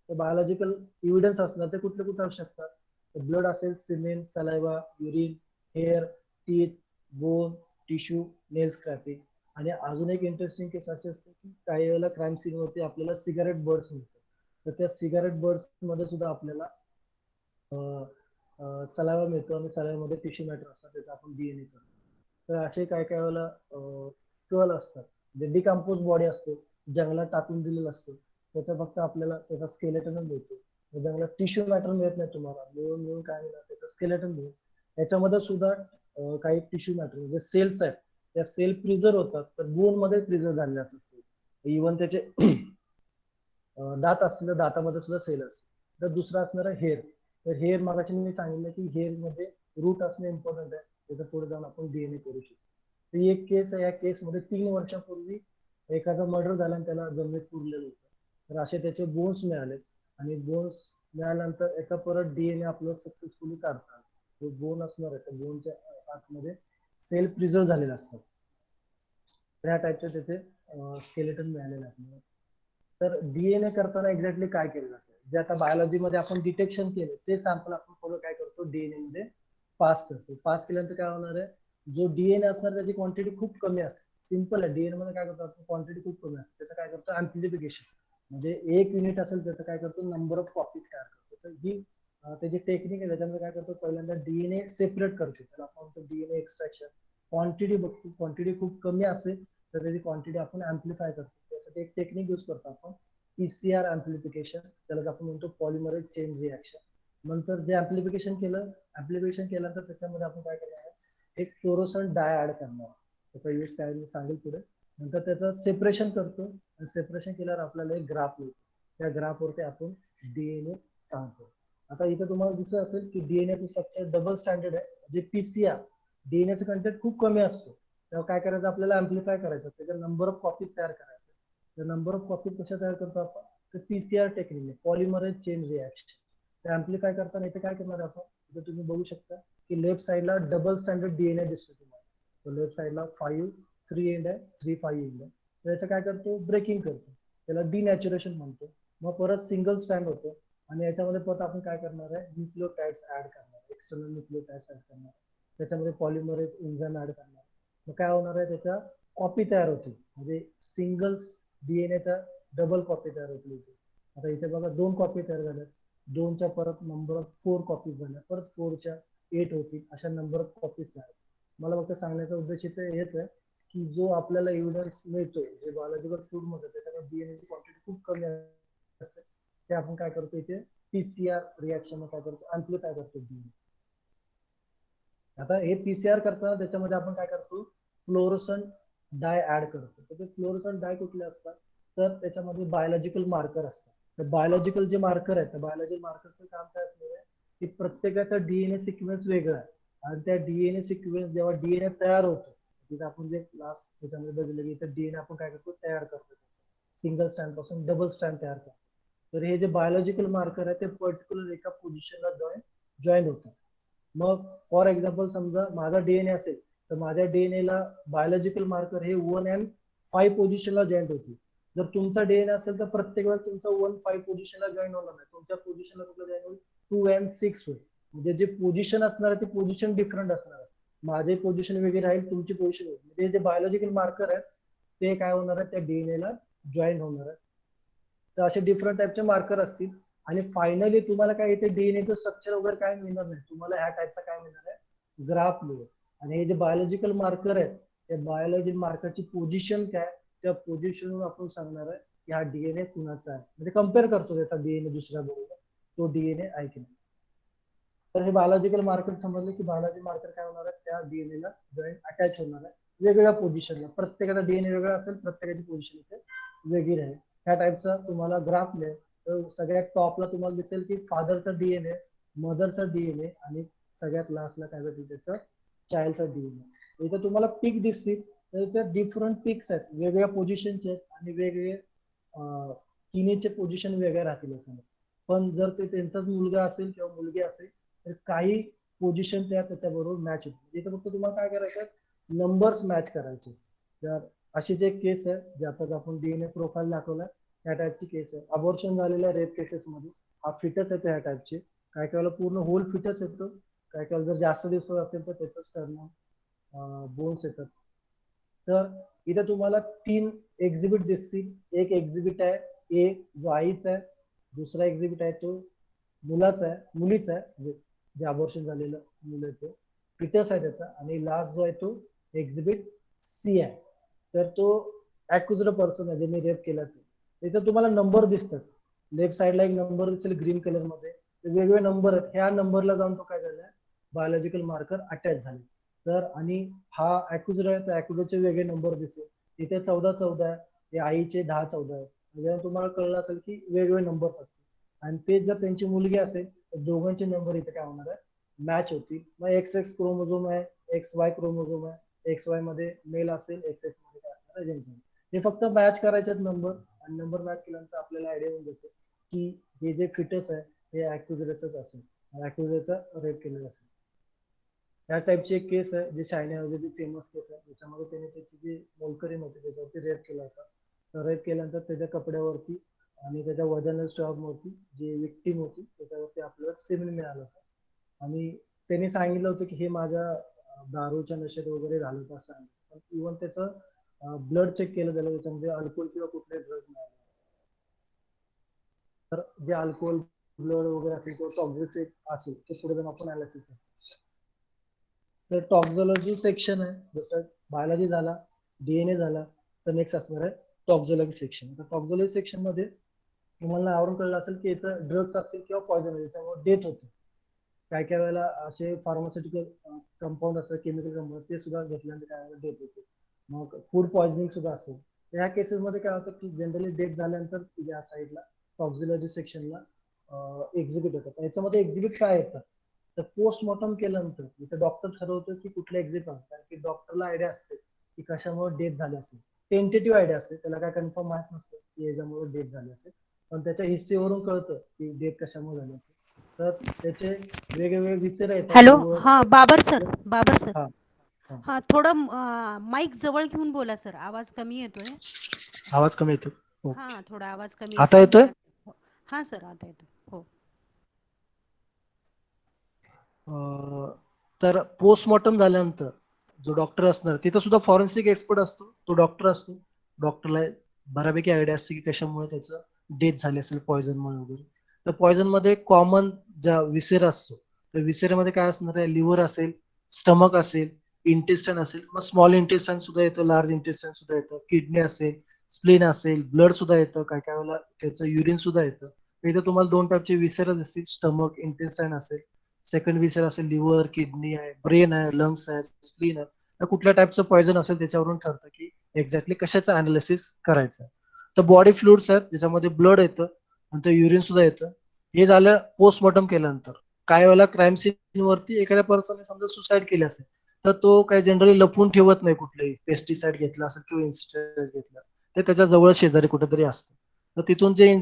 तर बायोलॉजिकल इव्हिडन्स असणार ते कुठले कुठे असू शकतात, ब्लड असेल, semen, saliva, urine, hair, teeth, bone, tissue, nail scraping. आणि अजून एक इंटरेस्टिंग केस असे असते की काही वेळेला क्राईम सीन वरती आपल्याला सिगारेट बर्ड्स मिळतात. तर त्या सिगारेट बर्ड्स मध्ये सुद्धा आपल्याला सलावा मिळतो, आणि सलाव्यामध्ये टिश्यू मॅटर असतात, त्याचा आपण डीएनए करतो. तर असे काय काय वेळेला स्कल असतात, जे डिकम्पोज बॉडी असते, जंगलात टाकून दिलेलं असतं, त्याचा फक्त आपल्याला त्याचा स्केलेटन मिळतो. जंगलात टिश्यू मॅटर मिळत नाही तुम्हाला, मिळून मिळून काय मिळणार, त्याचं स्केलेटन मिळेल. याच्यामध्ये सुद्धा काही टिश्यू मॅटर जे सेल्स आहेत त्या सेल प्रिझर्व होतात, तर बोन मध्ये प्रिझर्व झालेले असतात. इव्हन त्याचे दात असतील तर दातामध्ये सुद्धा सेल असतील. तर दुसरा असणार आहे हेअर. तर हेअर मागाशी मी सांगितलं की हेअर मध्ये रूट असणे इम्पॉर्टंट आहे, त्याचं पुढे जाऊन आपण डीएनए करू शकतो. तर ही एक केस आहे, या केसमध्ये 3 वर्षापूर्वी एकाचा मर्डर झाला आणि त्याला जमिनीत पुरलेलं होतं. तर असे त्याचे बोन्स मिळाले, आणि बोन्स मिळाल्यानंतर याचा परत डीएनए आपलं सक्सेसफुली काढतात. जो बोन असणार आहे त्या बोनच्या आतमध्ये सेल प्रिझर्व झालेले असतात. त्या टाईपचे त्याचे स्केलेटन मिळालेले आहेत. तर डीएनए करताना एक्झॅक्टली काय केलं जातं, जे आता बायोलॉजी मध्ये आपण डिटेक्शन केलं ते सॅम्पल आपण पुढे काय करतो, डीएनए मध्ये पास करतो. पास केल्यानंतर काय होणार आहे, जो डीएनए असणार त्याची क्वांटिटी खूप कमी असते. सिंपल आहे, डीएनए मध्ये काय करतो आपण, क्वांटिटी खूप कमी असते, त्याचं काय करतो, अँप्लिफिकेशन. म्हणजे 1 युनिट असेल त्याचं काय करतो, नंबर ऑफ कॉपीज तयार करतो. तर ही त्याची टेक्निक आहे, त्याच्यामध्ये काय करतो, पहिल्यांदा डीएनए सेपरेट करतो, त्याला आपण म्हणतो डीएनए एक्सट्रॅक्शन. क्वांटिटी बघतो, क्वांटिटी खूप कमी असेल तर त्याची क्वांटिटी आपण अँप्लिफाय करतो. त्यासाठी एक टेक्निक युज करतो आपण, पीसीआर अँप्लिफिकेशन, त्याला आपण म्हणतो पॉलिमरेज चेन रिॲक्शन. नंतर जे ऍप्लिकेशन केल्यानंतर त्याच्यामध्ये आपण काय करणार आहे, एक फ्लोरोसंट डाय ऍड करणार. त्याचा यूज काय मी सांगेल पुढे. नंतर त्याचं सेपरेशन करतो, आणि सेपरेशन केल्यावर आपल्याला एक ग्राफ मिळतो. त्या ग्राफवरती आपण डीएनए सांगतो. आता इथे तुम्हाला दिसत असेल की डीएनएचं स्ट्रक्चर डबल स्टँडर्ड आहे, म्हणजे पीसीआर डीएनएचं कंटेंट खूप कमी असतो. तेव्हा काय करायचं, आपल्याला अँप्लिफाय करायचं, त्याचा नंबर ऑफ कॉपीज तयार करायचं. तर नंबर ऑफ कॉपीज कशा तयार करतो आपण, तर PCR technique, polymerase chain reaction. ते अँप्लिफाय करताना इथे काय करणार आपण, इथे तुम्ही बघू शकता की लेफ्ट साइडला डबल स्टँडर्ड डीएनए दिसतो तुम्हाला. तो लेफ्ट साइडला 5 3 एंड आहे, 3 5 एंड आहे. त्याचं काय करतो, ब्रेकिंग करतो, त्याला डिनॅच्युरेशन म्हणतो. मग परत सिंगल स्टँड होतो, आणि याच्यामध्ये परत आपण काय करणार आहे, न्यूक्लियोटाइड्स ऍड करणार, एक्सटर्नल न्यूक्लियोटाइड्स ऍड करणार, त्याच्यामध्ये पॉलिमरेज एन्झाइम ऍड करणार. मग काय होणार आहे, त्याच्या कॉपी तयार होते, म्हणजे सिंगल डीएनएचा डबल कॉपी तयार होते. आता इथे बघा 2 कॉपी तयार झाल्या, 2च्या परत नंबर ऑफ 4 कॉपीज झाल्या, परत 4च्या 8 होतील, अशा नंबर ऑफ कॉपीज झाल्या. मला फक्त सांगण्याचा उद्देश इथे हेच आहे की जो आपल्याला एव्हिडन्स मिळतो जे बायोलॉजिकल फूड मध्ये, त्याच्यामध्ये डीएनएची क्वांटिटी खूप कमी असते. ते आपण काय करतो, इथे पीसीआर रिॲक्शन काय करतो, अँप्लिफाय करतो डीएनए. आता हे पीसीआर करताना त्याच्यामध्ये आपण काय करतो, फ्लोरोसंट डाय ऍड करतो. तर ते फ्लोरोसंट डाय कुठले असतात, तर त्याच्यामध्ये बायोलॉजिकल मार्कर असतात. तर बायोलॉजिकल जे मार्कर आहेत, तर बायोलॉजिकल मार्करचं काम काय असणार आहे की प्रत्येकाचा डीएनए सिक्वेन्स वेगळा आहे, आणि त्या डीएनए सिक्वेन्स जेव्हा डीएनए तयार होतो, तिथे आपण जे क्लास त्याच्यामध्ये बघितलं की इथे डीएनए आपण काय करतो, तयार करतो, सिंगल स्टँड पासून डबल स्टँड तयार करतो. तर हे जे बायोलॉजिकल मार्कर आहे ते पर्टिक्युलर एका पोझिशनला जॉईन होतात. मग फॉर एक्झाम्पल समजा माझा डीएनए असेल तर माझ्या डीएनए ला बायोलॉजिकल मार्कर हे 1 and 5 पोझिशनला जॉईंट होतील. जर तुमचा डीएनए असेल तर प्रत्येक वेळेला तुमचा 1-5 पोझिशनला जॉईन होणार नाही, तुमच्या पोझिशनला कुठलं जॉईन होईल 2 and 6 होईल. म्हणजे जे पोझिशन असणार आहे ते पोझिशन डिफरंट असणार आहे. माझे पोझिशन वेगळी राहील, तुमची पोझिशन वेगळी. म्हणजे जे बायोलॉजिकल मार्कर आहेत ते काय होणार आहे त्या डीएनए ला जॉईन होणार आहे. तर असे डिफरंट टाईपचे मार्कर असतील. आणि फायनली तुम्हाला काय इथे डीएनएचं स्ट्रक्चर वगैरे काय मिळणार नाही, तुम्हाला ह्या टाईपचा काय मिळणार आहे ग्राफ मिळेल. आणि हे जे बायोलॉजिकल मार्कर आहेत त्या बायोलॉजिकल मार्करची पोझिशन काय त्या पोझिशनवर आपण सांगणार आहे की हा डीएनए कुणाचा आहे, म्हणजे कम्पेअर करतो त्याचा डीएनए दुसऱ्या बरोबर तो डीएनए आहे की नाही. तर हे बायोलॉजिकल मार्कर समजले की बायोलॉजिकल मार्कर काय होणार आहे त्या डीएनए ला जॉईन अटॅच होणार आहे वेगवेगळ्या पोझिशनला. प्रत्येकाचा डीएनए वेगळा असेल, प्रत्येकाची पोझिशन इथे वेगळी राहील. ह्या टाईपचा तुम्हाला ग्राफ मिळेल. तर सगळ्यात टॉपला तुम्हाला दिसेल की फादरचा डीएनए, मदरचा डीएनए आणि सगळ्यात लास्टला काय भेटेल त्याचं चाइल्डचा डीएनए. इथे तुम्हाला पीक दिसतील तर इथे डिफरंट पिक्स आहेत, वेगवेगळ्या पोझिशनचे आहेत आणि वेगवेगळे तिन्हीचे पोझिशन वेगळे राहतील याच्यामध्ये. पण जर ते त्यांचाच मुलगा असेल किंवा मुलगी असेल तर काही पोझिशन त्याच्याबरोबर मॅच होते. इथे फक्त तुम्हाला काय करायचं नंबर्स मॅच करायचे. तर अशीच एक केस आहे जे आता आपण डीएनए प्रोफाईल दाखवला त्या टाईपची केस आहे. अबॉर्शन झालेल्या रेप केसेस मध्ये हा फिटस येतो ह्या टाईपचे. काय काय वेळेला पूर्ण होल फिटस येतो, काय काय जर जास्त दिवस असेल तर त्याचं स्टर्नम बोन्स येतात. तर इथे तुम्हाला 3 एक्झिबिट दिसतील. एक एक्झिबिट आहे ए जो आईचा आहे, दुसरा एक्झिबिट आहे तो मुलाचा आहे मुलीचा आहे, म्हणजे जे अबॉर्शन झालेलं मुलं आहे तो फिटस आहे त्याचा. आणि लास्ट जो आहे तो एक्झिबिट सी आहे, तर तो अॅक्युज्ड पर्सन आहे ज्यांनी रेप केला ते. इथे तुम्हाला नंबर दिसतात. लेफ्ट साइडला एक नंबर दिसेल ग्रीन कलर मध्ये, वेगवेगळे नंबर आहेत. ह्या नंबरला जाऊन तो काय झालाय बायोलॉजिकल मार्कर अटॅच झाले. तर आणि हा अॅक्युज्ड आहे तर अॅक्युज्डचे वेगळे नंबर दिसेल. इथे 14-14 आहे, हे आईचे 10-14 आहे. म्हणजे तुम्हाला कळलं असेल की वेगवेगळे नंबर्स असतील. आणि तेच जर त्यांची मुलगी असेल तर दोघांचे नंबर इथे काय होणार आहे मॅच होतील. मग XX क्रोमोझोम आहे, XY क्रोमोझोम आहे, XY मध्ये मेल असेल, XX मध्ये काय असणार आहे जेंट्स. हे फक्त मॅच करायचे नंबर, आणि नंबर मॅच केल्यानंतर आपल्याला आयडिया येऊन जाते की हे जे फिटस आहे हे अॅक्युरेटच असेल, अॅक्युरेटचा रेप केलेला असेल. त्या टाईपची एक केस आहे जे चायनामध्ये फेमस केस आहे, ज्याच्यामध्ये त्याने त्याची जी मोलकरीण होती त्याच्यावरती रेप केला होता. तर रेप केल्यानंतर त्याच्या कपड्यावरती आणि त्याच्या वजन स्वॅब वरती जी विक्टीम होती त्याच्यावरती आपल्याला सिमेंट मिळालं होतं. आणि त्यांनी सांगितलं होतं की हे माझ्या दारूच्या नशेत वगैरे झालं होतं असं. पण इव्हन त्याचं ब्लड चेक केलं गेलं, त्याच्यामध्ये अल्कोहोल किंवा कुठले ड्रग मिळाले. तर जे अल्कोहोल ब्लड वगैरे असेल किंवा टॉक्झिक असेल ते पुढे जाऊन आपण अनालिसिस करतो. तर टॉक्झॉलॉजी सेक्शन आहे, जसं बायोलॉजी झाला, डीएनए झाला, तर नेक्स्ट असणार आहे टॉक्झॉलॉजी सेक्शन. तर टॉक्झॉलॉजी सेक्शन मध्ये तुम्हाला आवरून कळलं असेल की इथं ड्रग्स असतील किंवा पॉयझन त्याच्यामुळे डेथ होते. काय काय वेळेला असे फार्मास्युटिकल कंपाऊंड असतात, केमिकल कंपाऊंड ते सुद्धा घेतल्यानंतर काय वेळेला डेथ होते. मग फूड पॉयझनिंग सुद्धा असेल. तर ह्या केसेस मध्ये काय होतं की जनरली डेथ झाल्यानंतर या साईडला टॉक्झॉलॉजी सेक्शनला एक्झिबिट होतात. याच्यामध्ये एक्झिबिट काय येतात तर पोस्टमॉर्टम केल्यानंतर इथं डॉक्टर ठरवतो की कुठल्या एक्झिट कारण की डॉक्टरला आयडिया असते की कशामुळे डेथ झाली असेल. टेंटेटिव्ह आयडिया असते, त्याला काय कन्फर्म माहित नसतं की याच्यामुळे डेथ झाली असेल, पण त्याच्या हिस्ट्रीवरून कळतं की डेथ कशामुळे झाली असेल. तर त्याचे वेगवेगळे विषय येतात, हॅलो, लिव्हर्स. हां बाबर सर, बाबर सर. हा हा हां, थोडं माईक जवळ घेऊन बोला सर, आवाज कमी येतोय. आवाज कमी येतो. ओके, हां, थोडा आवाज कमी आता येतोय. येतोय. हो. हां सर, आता येतो. हो. तर पोस्टमॉर्टम झाल्यानंतर जो डॉक्टर असणार तिथं सुद्धा फॉरेन्सिक एक्सपर्ट असतो, तो डॉक्टर असतो. डॉक्टरला बऱ्यापैकी आयडिया असते की कशामुळे त्याचं डेथ झाली असेल, पॉयझनमुळे वगैरे. तर पॉयझन मध्ये कॉमन ज्या विसेर असतो त्या विसेरामध्ये काय असणार आहे, लिव्हर असेल, स्टमक असेल, इंटेस्टाईन असेल, मग स्मॉल इंटेस्टाईन सुद्धा येतं, लार्ज इंटेस्टाईन सुद्धा येतं, किडनी असेल, स्प्लीन असेल, ब्लड सुद्धा येतं, काय काय वेळेला त्याचं युरिन सुद्धा येतं. इथे तुम्हाला 2 टाईपचे विसेरच असतील, स्टमक, इंटेस्टाईन असेल. सेकंड विषय असेल लिव्हर, किडनी आहे, ब्रेन आहे, लंग्स आहे, स्प्लीन आहे. तर कुठल्या टाईपचं पॉयझन असेल त्याच्यावरून ठरतं की एक्झॅक्टली कशाचं अनालिसिस करायचं. तर बॉडी फ्लुइड्स आहेत ज्याच्यामध्ये ब्लड येतं, नंतर युरिन सुद्धा येतं. हे झालं पोस्टमॉर्टम केल्यानंतर. काही वेळेला क्राईम सीन वरती एखाद्या पर्सनने समजा सुसाईड केली असेल तर तो काही जनरली लपून ठेवत नाही, कुठलेही पेस्टिसाइड घेतला असेल किंवा इन्सेक्टिसाइड घेतला असेल ते त्याच्या जवळ शेजारी कुठेतरी असतं. तर तिथून जे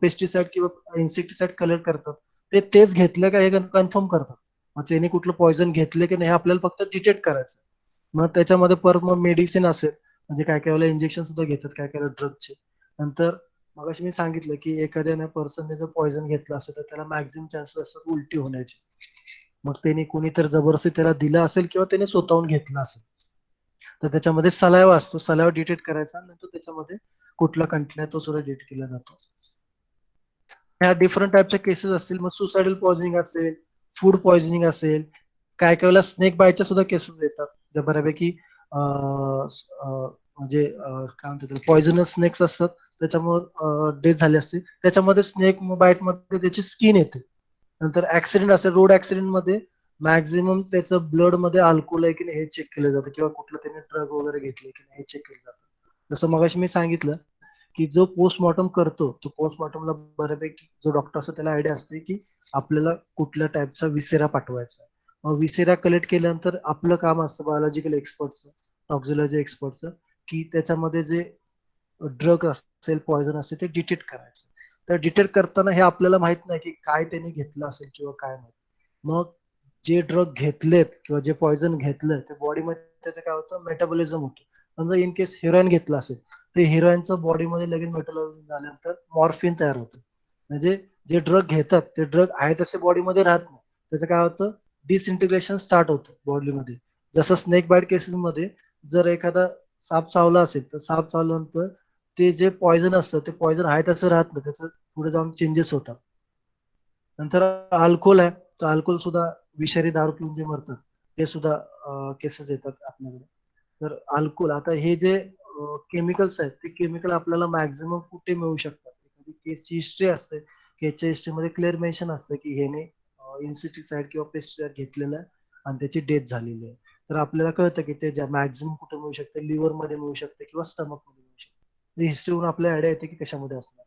पेस्टिसाइड किंवा इन्सेक्टिसाइड कलेक्ट करतात ते तेच घेतलं का हे कन्फर्म करतात. मग त्याने कुठलं पॉयझन घेतले की नाही हे आपल्याला फक्त डिटेक्ट करायचं. मग त्याच्यामध्ये परत मग मेडिसिन असेल, म्हणजे काय काय वेळेला इंजेक्शन सुद्धा घेतात काय काय ड्रगचे. नंतर मगाशी मी सांगितलं की एखाद्या पर्सनने जर पॉयझन घेतलं असेल तर त्याला मॅक्झिमम चान्सेस असतात उलटी होण्याचे. मग त्याने कोणी तर जबरदस्ती त्याला दिलं असेल किंवा त्याने स्वतःहून घेतलं असेल, तर त्याच्यामध्ये सलायवा असतो, सलायवा डिटेक्ट करायचा, नंतर त्याच्यामध्ये कुठला कंटेंट आहे तो सुद्धा डिटेक्ट केला जातो. ह्या डिफरंट टाईपच्या केसेस असतील. मग सुसायडल पॉइझनिंग असेल, फूड पॉइझनिंग असेल, काय काय वेळेला स्नेक बाईटच्या सुद्धा केसेस येतात, ज्या बऱ्यापैकी म्हणजे काय म्हणतात पॉइझनस स्नेक्स असतात, त्याच्यामुळे डेथ झाली असते. त्याच्यामध्ये स्नेक बाईट मध्ये त्याची स्किन येते. नंतर ऍक्सिडेंट असेल, रोड ऍक्सिडेंट मध्ये मॅक्झिमम त्याचं ब्लड मध्ये अल्कोहोल आहे की नाही हे चेक केलं जातं, किंवा कुठलं त्याने ड्रग वगैरे घेतले की नाही हे चेक केलं जातं. जसं मगाशी मी सांगितलं की जो पोस्टमॉर्टम करतो तो पोस्टमॉर्टमला बऱ्यापैकी जो डॉक्टर असतो त्याला आयडिया असते की आपल्याला कुठल्या टाईपचा विसेरा पाठवायचा. मग विसेरा कलेक्ट केल्यानंतर आपलं काम असतं बायोलॉजिकल एक्सपर्टचं, टॉक्झोलॉजी एक्सपर्टचं, की त्याच्यामध्ये जे ड्रग असेल, पॉयझन असेल ते डिटेक्ट करायचं. तर डिटेक्ट करताना हे आपल्याला माहित नाही की काय त्यांनी घेतलं असेल किंवा काय नाही. मग जे ड्रग घेतलेत किंवा जे पॉयझन घेतलं ते बॉडीमध्ये त्याचं काय होतं, मेटाबॉलिझम होतं. समजा इन केस हिरोईन घेतलं असेल तर हिरोईनचं बॉडीमध्ये लगेच मेटाबॉलिझम झाल्यानंतर मॉर्फिन तयार होतं. म्हणजे जे ड्रग घेतात ते ड्रग आहे तसे बॉडीमध्ये राहत नाही, त्याचं काय होतं, डिसइंटिग्रेशन स्टार्ट होतं बॉडीमध्ये. जसं स्नेक बाईट केसेसमध्ये जर एखादा साप चावला असेल तर साप चावल्यानंतर ते जे पॉयझन असतं ते पॉयझन आहे तसं राहत नाही, त्याचं पुढे जाऊन चेंजेस होतात. नंतर अल्कोहोल आहे, तर अल्कोहोल सुद्धा विषारी दारू पिऊन जे मरतात ते सुद्धा केसेस येतात आपल्याकडे. तर अल्कोहोल, आता हे जे केमिकल्स आहेत ते केमिकल आपल्याला मॅक्झिमम कुठे मिळू शकतात. एखादी केसची हिस्ट्री असते, केसच्या हिस्ट्रीमध्ये क्लिअर मेन्शन असतं की ह्याने इन्सेक्टिसाइड किंवा पेस्टिसाइड घेतलेलं आहे आणि त्याची डेथ झालेली आहे. तर आपल्याला कळतं की ते मॅक्झिमम कुठे मिळू शकतं, लिव्हर मध्ये मिळू शकतं किंवा स्टमक मध्ये मिळू शकतं. हिस्ट्रीवरून आपल्याला आयडिया येते की कशामध्ये असणार.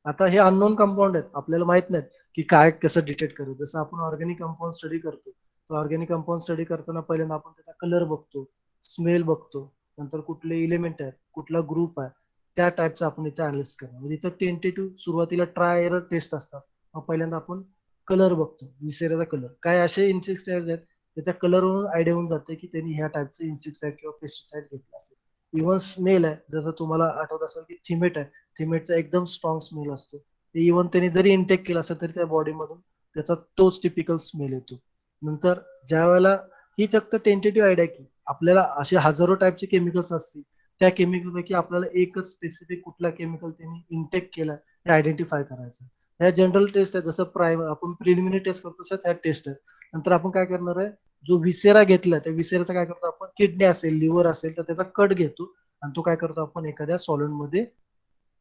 आता हे अननोन कंपाऊंड आहेत, आपल्याला माहित नाहीत की काय कसं डिटेक्ट करायचं. जसं आपण ऑर्गॅनिक कंपाऊंड स्टडी करतो, तर ऑर्गॅनिक कंपाऊंड स्टडी करताना पहिल्यांदा आपण त्याचा कलर बघतो, स्मेल बघतो, नंतर कुठले इलिमेंट आहेत, कुठला ग्रुप आहे, त्या टाईपचा आपण इथे अनालिसिस करणार. म्हणजे इथं टेंटेटिव्ह सुरुवातीला ट्राय एरर टेस्ट असतात. मग पहिल्यांदा आपण कलर बघतो, विसेराचा कलर काय, असे इन्सेक्टिसाइड आहेत त्याच्या कलरवरून आयडिया होऊन जाते की त्यांनी ह्या टाईपचे इन्सेक्टिसाइड किंवा पेस्टिसाइड घेतलं असेल. इव्हन स्मेल आहे, जसं तुम्हाला आठवत असेल की थिमेट आहे, थिमेटचा एकदम स्ट्रॉंग स्मेल असतो. इव्हन त्यांनी जरी इनटेक केला असेल तरी त्या बॉडीमधून त्याचा तोच टिपिकल स्मेल येतो. नंतर ज्या वेळेला, ही फक्त टेंटेटिव्ह आयडिया की आपल्याला असे हजारो टाईपचे केमिकल्स असतील, त्या केमिकल पैकी आपल्याला एकच स्पेसिफिक कुठला केमिकल त्यांनी इनटेक केला हे आयडेंटिफाय करायचं. ह्या जनरल टेस्ट आहे, जसं आपण प्रिलिमिनरी टेस्ट करतो तसंच ह्या टेस्ट आहे. नंतर आपण काय करणार आहे, जो विसेरा घेतला त्या विसेराचा काय करतो आपण, किडनी असेल, लिव्हर असेल तर त्याचा कट घेतो आणि तो काय करतो आपण एखाद्या सॉल्व्हेंट मध्ये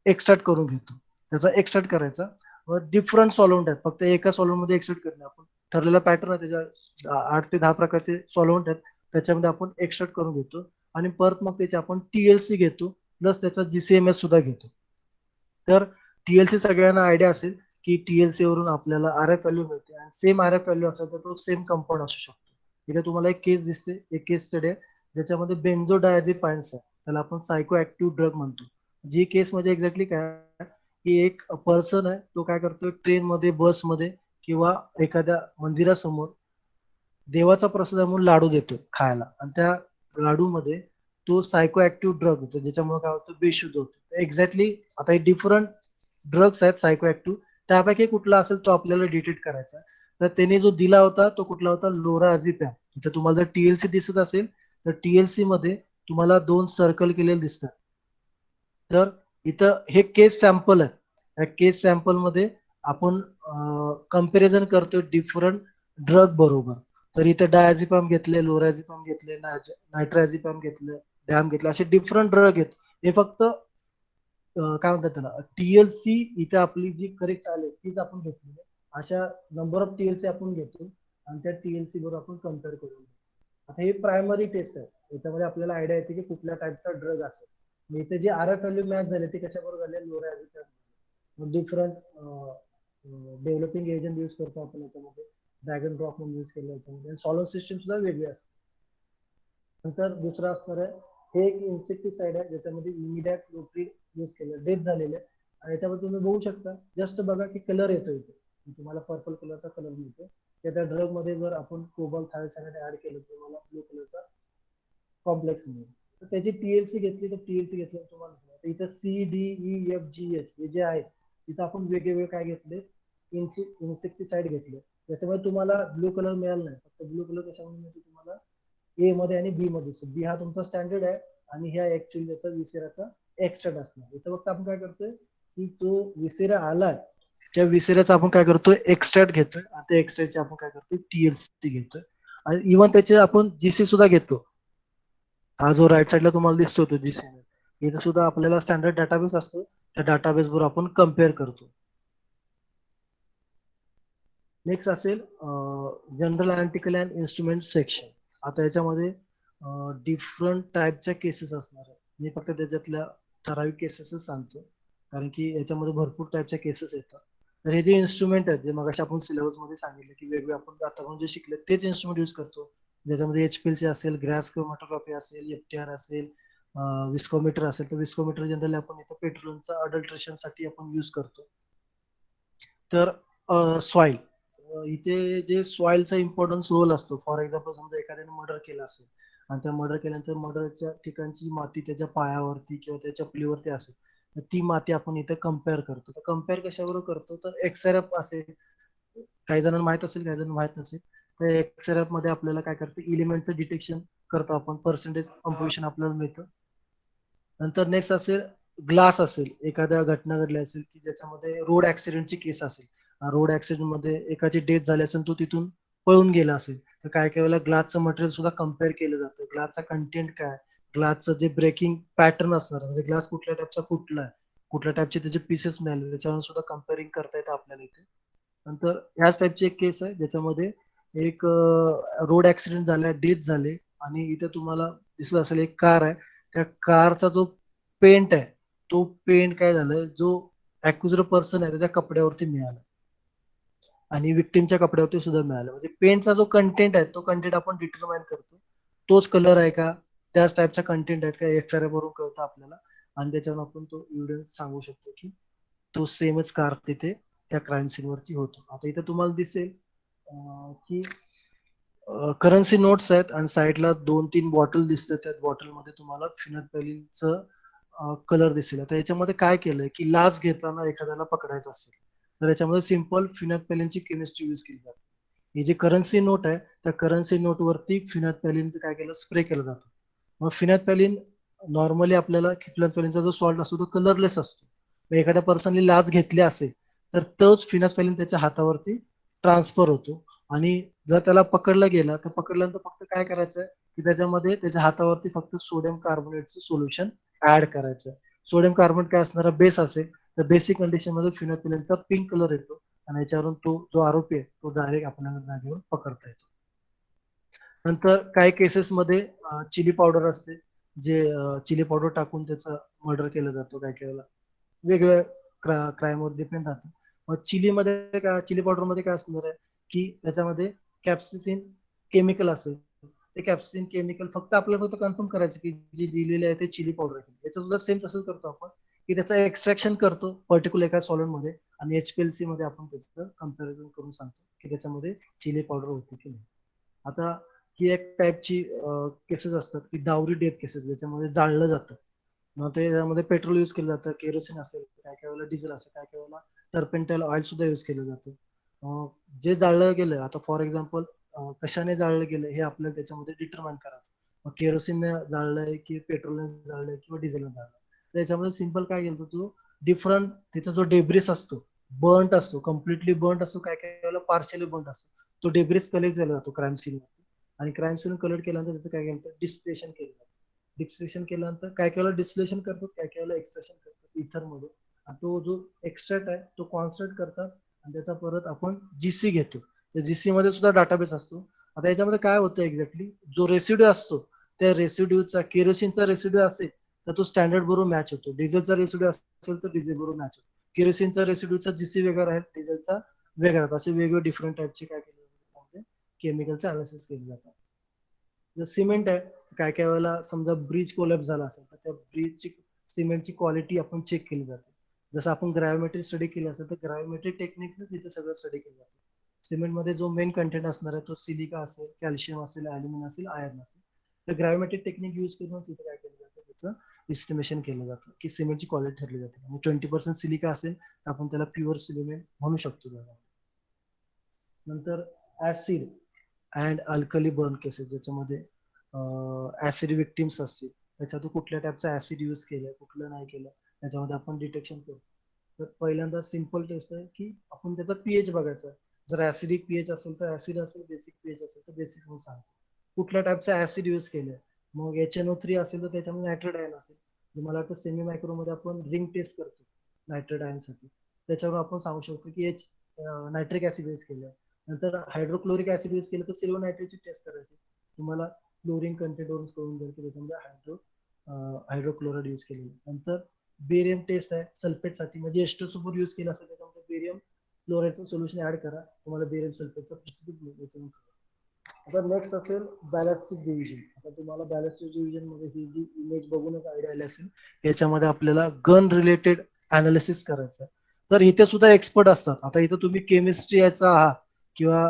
एक्सट्रॅक्ट करून घेतो. त्याचा एक्सट्रॅक्ट करायचा. डिफरंट सॉल्व्हेंट आहेत, फक्त एका सॉल्व्हेंट मध्ये एक्सट्रॅक्ट करणे आपण ठरलेला पॅटर्न आहे, त्याच्या 8 ते 10 प्रकारचे सॉल्व्हेंट आहेत, त्याच्यामध्ये आपण एक्सट्रॅक्ट करून घेतो. आणि परत मग त्याचे आपण टीएलसी घेतो, प्लस त्याचा जीसीएमएस सुद्धा घेतो. तर टीएलसी सगळ्यांना आयडिया असेल की टीएलसी वरून आपल्याला आर एफ व्हॅल्यू मिळते, आणि सेम आर एफ व्हॅल्यू असेल तर तो सेम कंपाऊंड असू शकतो. इथे तुम्हाला एक केस दिसते, एक केस स्टडी आहे ज्याच्यामध्ये बेन्झोडायझेपाइन्स आहे, त्याला आपण सायको ऍक्टिव्ह ड्रग म्हणतो. जी केस म्हणजे एक्झॅक्टली काय, की एक पर्सन आहे, तो काय करतोय ट्रेन मध्ये, बस मध्ये किंवा एखाद्या मंदिरासमोर देवाचा प्रसाद म्हणून लाडू देतो खायला, आणि त्या लाडू मध्ये तो सायको ऍक्टिव्ह ड्रग होतो, ज्याच्यामुळे काय होतं, बेशुद्ध होतो. एक्झॅक्टली आता हे डिफरंट ड्रग्स आहेत सायको ऍक्टिव्ह, त्यापैकी कुठला असेल तो आपल्याला डिटेक्ट करायचा. तर त्याने जो दिला होता तो कुठला होता, लोराझिपॅम. इथे तुम्हाला जर टीएलसी दिसत असेल तर टीएलसी मध्ये तुम्हाला 2 सर्कल केलेले दिसतात. तर इथं हे केस सॅम्पल आहे, या केस सॅम्पल मध्ये आपण कम्पॅरिझन करतोय डिफरंट ड्रग बरोबर. तर इथे डायझिपम घेतले, लोराझिपम घेतले, नायट्राझिपम घेतले, डॅम घेतले, असे डिफरंट ड्रग आहेत. हे फक्त काय म्हणतात त्याला, टीएलसी इथे आपली जी करेक्ट आले तीच आपण घेतली. अशा नंबर ऑफ टीएलसी आपण घेतो आणि त्या टीएलसी बरोबर आपण कम्पेअर करून. आता हे प्रायमरी टेस्ट आहे, याच्यामध्ये आपल्याला आयडिया येते की कुठल्या टाईपचा ड्रग असेल. मग इथे जे आर एफ व्हॅल्यू मॅच झाले ते कशाबरोबर झाले, लोराझिपम. डिफरंट डेव्हलपिंग एजंट यूज करतो आपण याच्यामध्ये, ड्रॅगन ड्रॉप म्हणून यूज केलं याच्यामध्ये, सॉल्व्ह सिस्टम सुद्धा वेगळी असते. नंतर दुसरं असणार आहे, हे एक इन्सेक्टिसाइड आहे ज्याच्यामध्ये इमिडॅक्लोप्रिड यूज केलं, डेथ झालेले आहे. आणि याच्यामध्ये तुम्ही बघू शकता, जस्ट बघा की कलर येतो इथे, तुम्हाला पर्पल कलरचा कलर मिळतो. त्या ड्रग मध्ये जर आपण कोबाल्ट थायोसायनाइड ऍड केलं तर तुम्हाला ब्लू कलरचा कॉम्प्लेक्स मिळेल. तर त्याची टीएलसी घेतली तर टीएलसी घेतल्यावर तुम्हाला इथं C D E F G H हे जे आहेत तिथं आपण वेगवेगळे काय घेतले, इन्सेक्टिसाइड घेतले. त्याच्यामुळे तुम्हाला ब्लू कलर मिळाला नाही, फक्त ब्लू कलर कशामुळे मिळतो तुम्हाला ए मध्ये आणि बी मध्ये. बी हा तुमचा स्टँडर्ड आहे आणि ह्या ऍक्च्युअली त्याचा विसेराचा एक्स्ट्रा असणार. इथं फक्त आपण काय करतोय की तो विसेरा आलाय त्या विसेऱ्याचा आपण काय करतोय एक्स्ट्रॅक्ट घेतोय आणि त्या एक्स्ट्रॅक्टचे आपण काय करतोय टीएलसी घेतोय आणि इव्हन त्याचे आपण जीसी सुद्धा घेतो. हा जो राईट साईडला तुम्हाला दिसतो तो जीसी, इथे सुद्धा आपल्याला स्टँडर्ड डाटाबेस असतो, त्या डाटाबेस वर आपण कम्पेअर करतो. नेक्स्ट असेल general analytical and instrument section. आता याच्यामध्ये डिफरंट टाईपच्या केसेस असणार आहेत. मी फक्त त्याच्यातल्या ठराविक केसेसच सांगतो कारण की याच्यामध्ये भरपूर टाईपच्या केसेस येतात. तर हे जे इन्स्ट्रुमेंट आहेत जे मगाशी आपण सिलेबस मध्ये सांगितलं की वेगवेगळे आपण आता जे शिकले तेच इन्स्ट्रुमेंट युज करतो. ज्याच्यामध्ये एचपीएलसी असेल, ग्रॅस क्रोमॅटोग्राफी असेल, एफटीआर असेल, विस्कोमीटर असेल. तर विस्कोमीटर जनरली आपण इथं पेट्रोलचा अडल्ट्रेशन साठी आपण युज करतो. तर सॉइल, इथे जे सॉइलचा इम्पॉर्टन्स रोल असतो. फॉर एक्झाम्पल समजा एखाद्याने मर्डर केला असेल आणि त्या मर्डर केल्यानंतर मर्डरच्या ठिकाणची माती त्याच्या पायावरती किंवा त्याच्या चपलीवरती असेल तर ती माती आपण इथे कम्पेअर करतो. तर कम्पेअर कशाबरोबर करतो तर एक्सआरएफ असेल, काही जणांना माहित असेल काही जणांना माहित नसेल. तर एक्सआरएफ मध्ये आपल्याला काय करतो इलिमेंटचं डिटेक्शन करतो आपण, पर्सेंटेज कम्पोजिशन आपल्याला मिळतं. नंतर नेक्स्ट असेल ग्लास असेल, एखाद्या घटना घडली असेल की ज्याच्यामध्ये रोड ऍक्सिडेंटची केस असेल, रोड ऍक्सिडेंट मध्ये एकाची डेथ झाली असेल तो तिथून पळून गेला असेल तर काय काय वेळेला ग्लासचं मटेरियल सुद्धा कम्पेअर केलं जातं. ग्लासचा कंटेंट काय, ग्लासचं जे ब्रेकिंग पॅटर्न असणार म्हणजे ग्लास कुठल्या टाईपचा फुटलाय, कुठल्या टाईपचे त्याचे पीसेस मिळाले त्याच्यावर सुद्धा कम्पेअरिंग करता येतं आपल्याला इथे. नंतर ह्याच टाईपची एक केस आहे ज्याच्यामध्ये एक रोड ऍक्सिडेंट झालाय, डेथ झाले आणि इथे तुम्हाला दिसत असेल एक कार आहे, त्या कारचा जो पेंट आहे तो पेंट काय झालाय जो अक्युजर पर्सन आहे त्याच्या कपड्यावरती मिळाला आणि विक्टिमच्या कपड्यावरती सुद्धा मिळाला. म्हणजे पेंटचा जो कंटेंट आहे तो कंटेंट आपण डिटरमाइन करतो, तोच कलर आहे का, त्याच टाईपचा कंटेंट आहेत का, एक्सआरएफ वरून कळतं आपल्याला आणि त्याच्यावर आपण तो एव्हिडन्स सांगू शकतो की तो सेमच कार तिथे त्या क्राईम सीन वरती होतो. आता इथे तुम्हाला दिसेल की करन्सी नोट्स आहेत आणि साईडला 2-3 बॉटल दिसतात. त्या बॉटलमध्ये तुम्हाला फिनाल्फथालीनचं कलर दिसेल. आता याच्यामध्ये काय केलंय की लाच घेताना एखाद्याला पकडायचं असेल तर याच्यामध्ये सिंपल फिनाल्फथालीनची केमिस्ट्री यूज केली जाते. ही जी करन्सी नोट आहे त्या करन्सी नोट वरती फिनाल्फथालीनचं काय केलं स्प्रे केलं जातं. मग फिनाल्फथालीन नॉर्मली आपल्याला फिनाल्फथालीनचा जो सॉल्ट असतो तो कलरलेस असतो. मग एखाद्या पर्सनने लाच घेतली असेल तर तोच फिनाल्फथालीन त्याच्या हातावरती ट्रान्सफर होतो आणि जर त्याला पकडला गेला तर पकडल्यानंतर फक्त काय करायचंय की त्याच्यामध्ये त्याच्या हातावरती फक्त सोडियम कार्बोनेटचं सोल्युशन ऍड करायचं. सोडियम कार्बोनेट काय असणारा बेस असेल तर बेसिक कंडिशन मध्ये फिनोल्फथालीनचा पिंक कलर येतो आणि याच्यावरून तो जो आरोपी आहे तो डायरेक्ट आपल्याला जागेवर पकडता येतो. नंतर काही केसेसमध्ये चिली पावडर असते, जे चिली पावडर टाकून त्याचं मर्डर केलं जातं. काही काही वेळेला वेगळ्या क्राईम वर डिपेंड राहतं. मग चिलीमध्ये काय, चिली पावडर मध्ये काय असणार आहे की त्याच्यामध्ये कॅप्सिसिन केमिकल असेल. ते कॅप्सिसिन केमिकल फक्त आपल्याला फक्त कन्फर्म करायचं की जे दिलेले आहे ते चिली पावडर आहे. याचं सुद्धा सेम तसंच करतो आपण की त्याचं एक्स्ट्रॅक्शन करतो पर्टिक्युलर एका सॉलिड मध्ये आणि एचपीएलसी मध्ये आपण त्याचं कम्पॅरिझन करून सांगतो की त्याच्यामध्ये चिली पावडर होती की नाही. आता ही एक टाईपची केसेस असतात की डावरी डेथ केसेस ज्याच्यामध्ये जाळलं जातं. मग ते त्यामध्ये पेट्रोल युज केलं जातं, केरोसिन असेल, काय काय वेळेला डिझेल असेल, काय काय वेळेला टर्पेंटाईल ऑइल सुद्धा युज केलं जातं. जे जाळलं गेलं आता फॉर एक्झाम्पल कशाने जाळलं गेलं हे आपल्याला त्याच्यामध्ये डिटरमाइन करायचं. मग केरोसिनने जाळलंय की पेट्रोलने जाळलंय किंवा डिझेलने जाळलंय. त्याच्यामध्ये सिंपल काय केलं तो डिफरंट त्याचा जो डेब्रिस असतो बर्न्ट असतो, कम्प्लिटली बर्न्ट असतो, काय काय वेळेला पार्शियली बर्न्ट असतो. तो डेब्रिस कलेक्ट झाला जातो क्राईम सीन आणि क्राईम सीन कलेक्ट केल्यानंतर त्याचं काय केलं डिस्टिलेशन केलं जातं. डिस्टिलेशन केल्यानंतर काय केलं डिस्टिलेशन करतात, काय केलं एक्सट्रॅक्शन करतात इथर मध्ये आणि तो जो एक्स्ट्रॅक्ट आहे तो कॉन्सन्ट्रेट करतात आणि त्याचा परत आपण जीसी घेतो. त्या जीसी मध्ये सुद्धा डाटाबेस असतो. आता याच्यामध्ये काय होतं एक्झॅक्टली जो रेसिड्यू असतो त्या रेसिड्यूचा केरोसिनचा रेसिड्यू असेल तर तो स्टँडर्ड बरोबर मॅच होतो, डिझेलचा रेसिड्यू असेल तर डिझेल बरोबर मॅच होतो. केरोसिनचा रेसिड्यूचा जीसी वेगळा राहील, डिझेलचा वेगळा. असे वेगवेगळे डिफरंट टाईपचे काय केले जातात केमिकलचे अनालिसिस केले जातात. जर सिमेंट आहे काय काय वेळेला समजा ब्रिज कोलॅप्स झाला असेल तर त्या ब्रिजची सिमेंटची क्वालिटी आपण चेक केली जाते. जसं आपण ग्रॅव्हिमेट्री स्टडी केलं असेल तर ग्रॅव्हिमेट्री टेक्निकनेच इथे सगळं स्टडी केलं जातं. सिमेंटमध्ये जो मेन कंटेंट असणार आहे तो सिलिका असेल, कॅल्शियम असेल, ॲल्युमिनियम असेल, आयर्न असेल. तर ग्रॅव्हिमेट्रिक टेक्निक यूज करूनच इथे काय केलं जातं, त्याचं एस्टिमेशन केलं जातं की सिमेंटची क्वालिटी ठरली जाते. आणि 20% सिलिका असेल तर आपण त्याला प्युअर सिमेंट म्हणू शकतो. नंतर acid and alkali burn cases, ज्याच्यामध्ये ऍसिड विक्टिम्स असतील, त्याच्यात कुठल्या टाईपचा ऍसिड यूज केलाय कुठलं नाही केलं त्याच्यामध्ये आपण डिटेक्शन करतो. तर पहिल्यांदा सिम्पल टेस्ट आहे की आपण त्याचा पीएच बघायचा. जर ऍसिडिक पीएच असेल तर ऍसिड असेल, बेसिक पीएच असेल तर बेसिक म्हणून सांगतो. कुठल्या टाईपचा ऍसिड यूज केलाय, मग HNO3 असेल तर त्याच्यामध्ये नायट्रेट आयन असेल. मला वाटतं सेमी मायक्रो मध्ये आपण रिंग टेस्ट करतो नायट्रेट आयन साठी, त्याच्यावर आपण सांगू शकतो की नायट्रिक ऍसिड यूज केलंय. नंतर हायड्रोक्लोरिक ऍसिड यूज केलं तर सिल्वर नायट्रेटची टेस्ट करायची. तुम्हाला क्लोरीन कंटेंट वरून कळून जाईल की त्याच्यामध्ये हायड्रोक्लोराईड यूज केलेलं. नंतर बेरियम टेस्ट आहे सल्फेट साठी, म्हणजे H2SO4 यूज केलं असेल त्याच्यामध्ये बेरियम क्लोराईडचं सोल्युशन ऍड करा, तुम्हाला बेरियम सल्फेटचा प्रेसिपिट. आता नेक्स्ट असेल बॅलिस्टिक डिव्हिजन. आता तुम्हाला बॅलिस्टिक डिव्हिजन मध्ये ही जी इमेज बघूनच आयडिया आली असेल, याच्यामध्ये आपल्याला गन रिलेटेड अनालिसिस करायचं. तर इथे सुद्धा एक्सपर्ट असतात. आता इथे तुम्ही केमिस्ट्री याचा आहात किंवा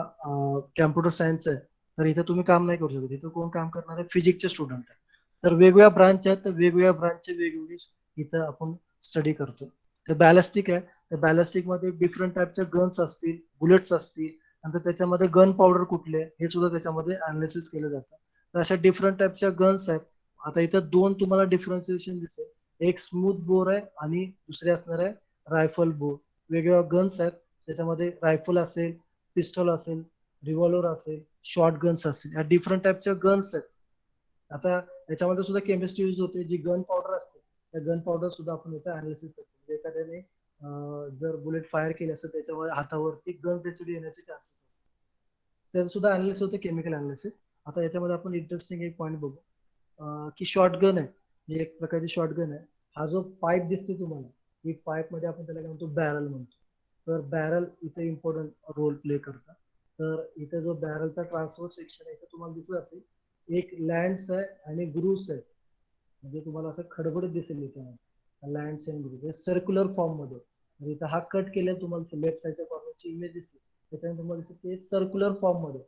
कॅम्प्युटर सायन्स आहे, तर इथे तुम्ही काम नाही करू शकत. इथे कोण काम करणार आहे, फिजिक्सचे स्टुडंट आहे. तर वेगवेगळ्या ब्रांच आहेत, तर वेगवेगळ्या ब्रांचचे वेगवेगळी इथं आपण स्टडी करतो. तर बॅलिस्टिक आहे, तर बॅलिस्टिक मध्ये डिफरंट टाईपच्या गन्स असतील, बुलेट्स असतील, नंतर त्याच्यामध्ये गन पावडर कुठले हे सुद्धा त्याच्यामध्ये अनालिसिस केलं जातं. तर अशा डिफरंट टाईपच्या गन्स आहेत. आता इथं दोन तुम्हाला डिफरन्सिएशन दिसेल, एक स्मूथ बोर आहे आणि दुसरे असणार आहे रायफल बोर. वेगवेगळ्या गन्स आहेत, त्याच्यामध्ये रायफल असेल, पिस्टल असेल, रिव्हॉल्वर असेल, शॉर्ट गन्स असतील, या डिफरंट टाईपच्या गन्स आहेत. आता याच्यामध्ये सुद्धा केमिस्ट्री यूज होते. जी गन पावडर असते त्या गन पावडर सुद्धा आपण इथे अनालिसिस करतो. म्हणजे एखाद्याने जर बुलेट फायर केली असेल त्याच्यावर हातावरती गन रेसिड्यू येण्याचे चान्सेस असतात, त्याचं सुद्धा अनालिसिस होते, केमिकल अनालिसिस. आता याच्यामध्ये आपण इंटरेस्टिंग एक पॉईंट बघू की शॉर्ट गन आहे, ही एक प्रकारची शॉर्ट गन आहे. हा जो पाईप दिसते तुम्हाला, ही पाईप मध्ये आपण त्याला काय म्हणतो, बॅरल म्हणतो. तर बॅरल इथे इम्पॉर्टंट रोल प्ले करतात. तर इथे जो बॅरलचा ट्रान्सफर सेक्शन आहे इथे तुम्हाला दिसत असेल, एक लँड्स आहे आणि ग्रूव्स आहे. म्हणजे तुम्हाला असं खडबडत दिसेल इथे लँड्स अँड ग्रूव्ह हे सर्क्युलर फॉर्म मध्ये. म्हणजे इथं हा कट केलेला तुम्हाला लेफ्ट साईडच्या कॉर्नरची इमेज दिसेल, त्याच्यानंतर तुम्हाला दिसेल ते सर्क्युलर फॉर्म मध्ये.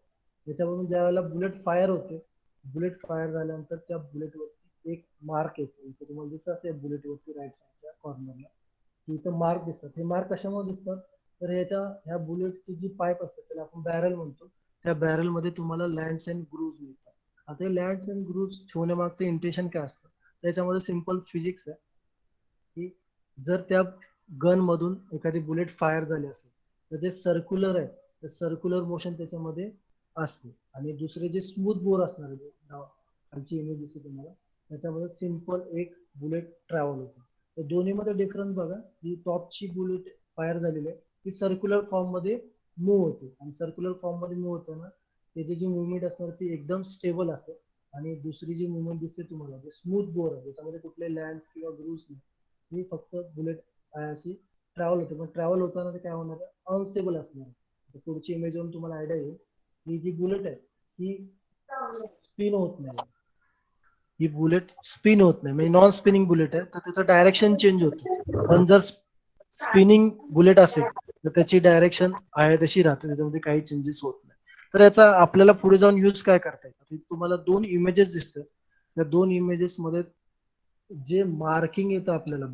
त्याच्यावरून ज्या वेळेला बुलेट फायर होते, बुलेट फायर झाल्यानंतर त्या बुलेटवरती एक मार्क येतो. इथे तुम्हाला दिसत असेल बुलेटवरती राईट साईडच्या कॉर्नरला, इथं मार्क दिसतात. हे मार्क कशामुळे दिसतात, तर ह्या बुलेटची जी पाईप असते त्याला आपण बॅरल म्हणतो. त्या बॅरल मध्ये तुम्हाला लँड्स अँड ग्रूव्ज मिळतात. आता हे लँड्स अँड ग्रूव्ज ठेवण्यामागचं इंटेन्शन काय असतं, त्याच्यामध्ये सिंपल फिजिक्स आहे की जर त्या गन मधून एखादी बुलेट फायर झाली असेल तर जे सर्क्युलर आहे ते सर्क्युलर मोशन त्याच्यामध्ये असते. आणि दुसरे जे स्मूथ बोर असणार आहे, खालची इमेज दिसते तुम्हाला, त्याच्यामध्ये सिंपल एक बुलेट ट्रॅव्हल होतो. तर दोन्ही मध्ये डिफरन्स बघा, ही टॉपची बुलेट फायर झालेली आहे ती सर्क्युलर फॉर्म मध्ये मूव्ह होते, आणि सर्क्युलर फॉर्म मध्ये मूव्ह होताना त्याची जी मुवमेंट असणार ती एकदम स्टेबल असते. आणि दुसरी जी मुवमेंट दिसते तुम्हाला, जे स्मूथ बोर आहे त्याच्यामध्ये कुठले लँड्स किंवा ग्रूव्स नाही, ही फक्त बुलेट अशी ट्रॅव्हल होते. पण ट्रॅव्हल होताना ते काय होणार आहे, अनस्टेबल असणार आहे. पुढची इमेज वरून तुम्हाला आयडिया येईल, ही जी बुलेट आहे ही स्पिन होत नाही. ही बुलेट स्पिन होत नाही, म्हणजे नॉन स्पिनिंग बुलेट आहे, तर त्याचं डायरेक्शन चेंज होतं. पण जर स्पिनिंग बुलेट असेल तर त्याची डायरेक्शन आहे तशी राहते, त्याच्यामध्ये काही चेंजेस होत नाही. तर याचा आपल्याला पुढे जाऊन यूज काय करता येईल, तुम्हाला दोन इमेजेस दिसतात. त्या दोन इमेजेस मध्ये जे मार्किंग येतं आपल्याला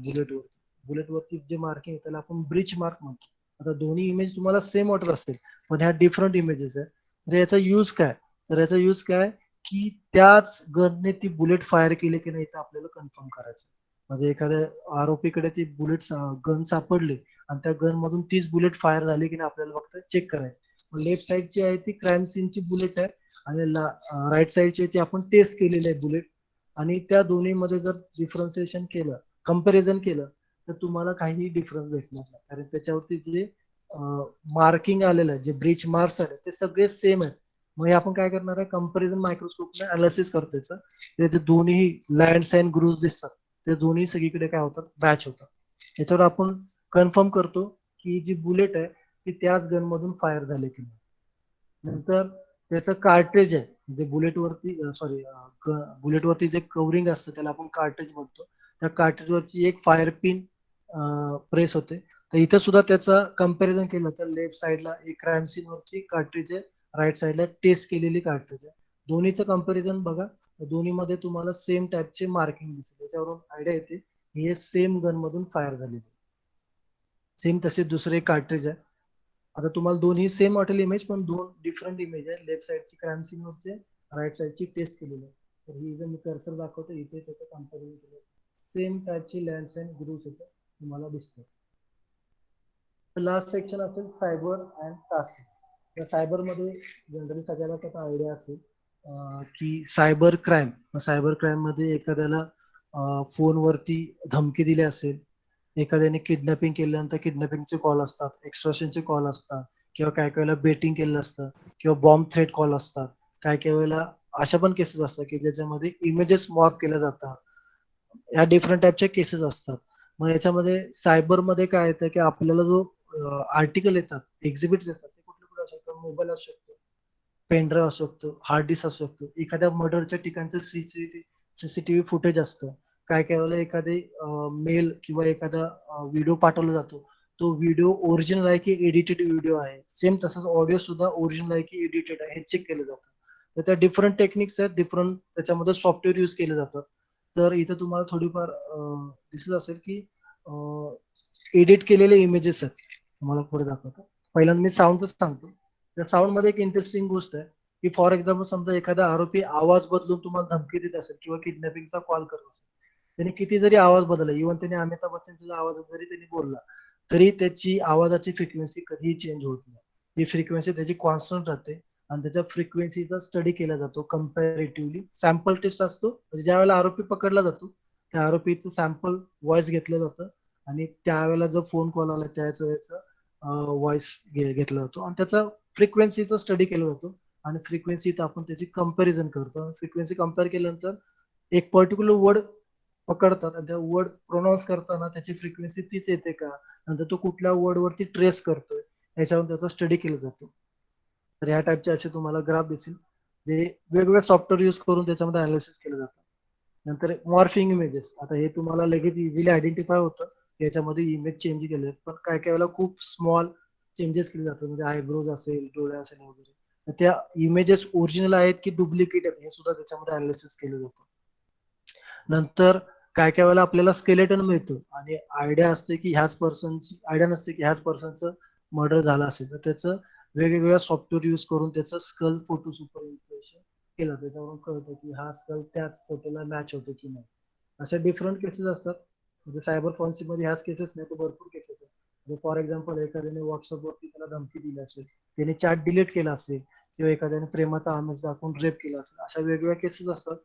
बुलेटवरती जे मार्किंग येतं त्याला आपण ब्रिच मार्क म्हणतो. आता दोन्ही इमेज तुम्हाला सेम वाटत असतील पण ह्या डिफरंट इमेजेस आहे. तर याचा यूज काय, की त्याच गनने ती बुलेट फायर केली की नाही ते आपल्याला कन्फर्म करायचं. म्हणजे एखाद्या आरोपीकडे ती बुलेट गन सापडली आणि त्या गन मधून तीच बुलेट फायर झाली की नाही आपल्याला फक्त चेक करायचं. लेफ्ट साईडची आहे ती क्राईम सीनची बुलेट आहे आणि राईट साईडची ती आपण टेस्ट केलेली आहे बुलेट. आणि त्या दोन्ही मध्ये जर डिफरन्सिएशन केलं, कम्पॅरिझन केलं, तर तुम्हाला काही डिफरन्स भेटणार नाही. कारण त्याच्यावरती जे मार्किंग आलेलं आहे, जे ब्रीच मार्क्स आले ते सगळे सेम आहेत. मग हे आपण काय करणार आहे, कम्पॅरिझन मायक्रोस्कोपने अनालिसिस करतो त्याचं. ते दोन्ही लँड्स अँड ग्रूव्ज दिसतात, ते दोन्ही सगळीकडे काय होतात, मॅच होतात. याच्यावर आपण कन्फर्म करतो की जी बुलेट आहे ती त्याच गन मधून फायर झाली की नाही. नंतर त्याचं कार्ट्रेज आहे, म्हणजे बुलेटवरती जे कव्हरिंग असतं त्याला आपण कार्ट्रेज म्हणतो. त्या कार्ट्रेज वरची एक फायर पिन प्रेस होते. तर इथं सुद्धा त्याचा कम्पॅरिझन केलं तर लेफ्ट साईडला एक क्राईम सीनवरची कार्ट्रिज आहे, राईट साईडला टेस्ट केलेली कार्ट्रिज आहे. दोन्हीचं कम्पॅरिझन बघा, दोन्हीमध्ये तुम्हाला सेम टाईपचे मार्किंग दिसेल. त्याच्यावरून आयडिया येते हे सेम गन मधून फायर झालेले. सेम तसे दुसरे कार्ट्रिज आहे. आता तुम्हाला दोन्ही सेम वाटेल इमेज, पण दोन डिफरंट इमेज आहे. लेफ्ट साईडची क्राईम सीनवरचे, राईट साईडची टेस्ट केलेली आहे. तर ही जर मी कर्सर दाखवतो इथे त्याचं कम्पॅरिझन केलं, सेम टाईपची लँड्स अँड ग्रुव्स इथे तुम्हाला दिसतात. लास्ट सेक्शन असेल सायबर अँड टास्क. त्या सायबर मध्ये जनरली सगळ्यालाच आता आयडिया असेल की सायबर क्राईम मध्ये एखाद्याला फोनवरती धमकी दिली असेल, एखाद्याने किडनॅपिंग केल्यानंतर किडनॅपिंगचे कॉल असतात, एक्स्ट्रॉशनचे कॉल असतात, किंवा काय काय वेळेला बेटिंग केलेलं असतं, किंवा बॉम्ब थ्रेट कॉल असतात. काय काय वेळेला अशा पण केसेस असतात की ज्याच्यामध्ये इमेजेस मॉर्फ केल्या जातात. या डिफरंट टाईपच्या केसेस असतात. मग याच्यामध्ये सायबरमध्ये काय येतं की आपल्याला जो आर्टिकल येतात, एक्झिबिट्स येतात, ते कुठले कुठे असू शकतो, मोबाईल असू शकतो, पेनड्राईव्ह असू शकतो, हार्ड डिस्क असू शकतो, एखाद्या मर्डरच्या ठिकाणचं सीसीटीव्ही फुटेज असतं. काय काय वेळेला एखादे मेल किंवा एखादा व्हिडिओ पाठवला जातो, तो व्हिडिओ ओरिजिनल आहे की एडिटेड व्हिडिओ आहे. सेम तसंच ऑडिओ सुद्धा ओरिजिनल आहे की एडिटेड आहे हे चेक केलं जातं. तर त्या डिफरंट टेक्निक्स आहेत, डिफरंट त्याच्यामध्ये सॉफ्टवेअर यूज केले जातात. तर इथं तुम्हाला थोडीफार दिसत असेल की एडिट केलेले इमेजेस आहेत. तुम्हाला पुढे दाखवतो. पहिल्यांदा मी साऊंडच सांगतो. त्या साऊंड मध्ये एक इंटरेस्टिंग गोष्ट आहे की फॉर एक्झाम्पल समजा एखादा आरोपी आवाज बदलून तुम्हाला धमकी देत असेल किंवा किडनॅपिंगचा कॉल करत असेल, त्याने किती जरी आवाज बदलला, इव्हन त्याने अमिताभ बच्चनच्या आवाजात जरी त्यांनी बोलला, तरी त्याची आवाजाची फ्रिक्वेन्सी कधीही चेंज होत नाही. ती फ्रिक्वेन्सी त्याची कॉन्स्टंट राहते. आणि त्याच्या फ्रिक्वेन्सीचा स्टडी केला जातो कम्पॅरेटिव्हली. सॅम्पल टेस्ट असतो, म्हणजे ज्या वेळेला आरोपी पकडला जातो त्या आरोपीचं सॅम्पल व्हॉइस घेतलं जातं, आणि त्यावेळेला जो फोन कॉल आला त्याच वेळेचा व्हॉइस घेतला जातो, आणि त्याचा फ्रिक्वेन्सीचा स्टडी केला जातो. आणि फ्रिक्वेन्सीत आपण त्याची कंपॅरिझन करतो. फ्रिक्वेन्सी कम्पेअर केल्यानंतर एक पर्टिक्युलर वर्ड पकडतात, आणि त्या वर्ड प्रोनाऊन्स करताना त्याची फ्रिक्वेन्सी तीच येते का, नंतर तो कुठल्या वर्ड वरती ट्रेस करतोय, याच्यावर त्याचा स्टडी केला जातो. तर ह्या टाईपचे असे तुम्हाला ग्राफ दिसेल, जे वेगवेगळे सॉफ्टवेअर युज करून त्याच्यामध्ये अनालिसिस केलं जातं. नंतर मॉर्फिंग इमेजेस, आता हे तुम्हाला लगेच इझिली आयडेंटिफाय होतं, याच्यामध्ये इमेज चेंज केले, पण काय काय वेळेला खूप स्मॉल चेंजेस केले जातात, म्हणजे आयब्रोज असेल, डोळे असेल वगैरे. तर त्या इमेजेस ओरिजिनल आहेत की डुप्लिकेट आहेत हे सुद्धा त्याच्यामध्ये अनालिसिस केलं जातं. नंतर काय काय वेळेला आपल्याला स्केलेटन मिळतं, आणि आयडिया असते की ह्याच पर्सनची आयडिया नसते की ह्याच पर्सनचं मर्डर झालं असेल, तर त्याचं वेगवेगळ्या सॉफ्टवेअर युज करून त्याचं स्कल फोटो सुपर इम्प्रेशन केलं, त्याच्यावरून कळतं की हा स्कल त्याच फोटोला मॅच होतो की नाही. अशा डिफरंट केसेस असतात. म्हणजे सायबर फॉरेन्सिक मध्ये ह्याच केसेस नाही तर भरपूर केसेस आहेत. फॉर एक्झाम्पल एखाद्याने व्हॉट्सअपवरती त्याला धमकी दिली असेल, त्याने चॅट डिलीट केला असेल, किंवा एखाद्याने प्रेमाचा आमिष दाखवून रेप केला असेल, अशा वेगवेगळ्या केसेस असतात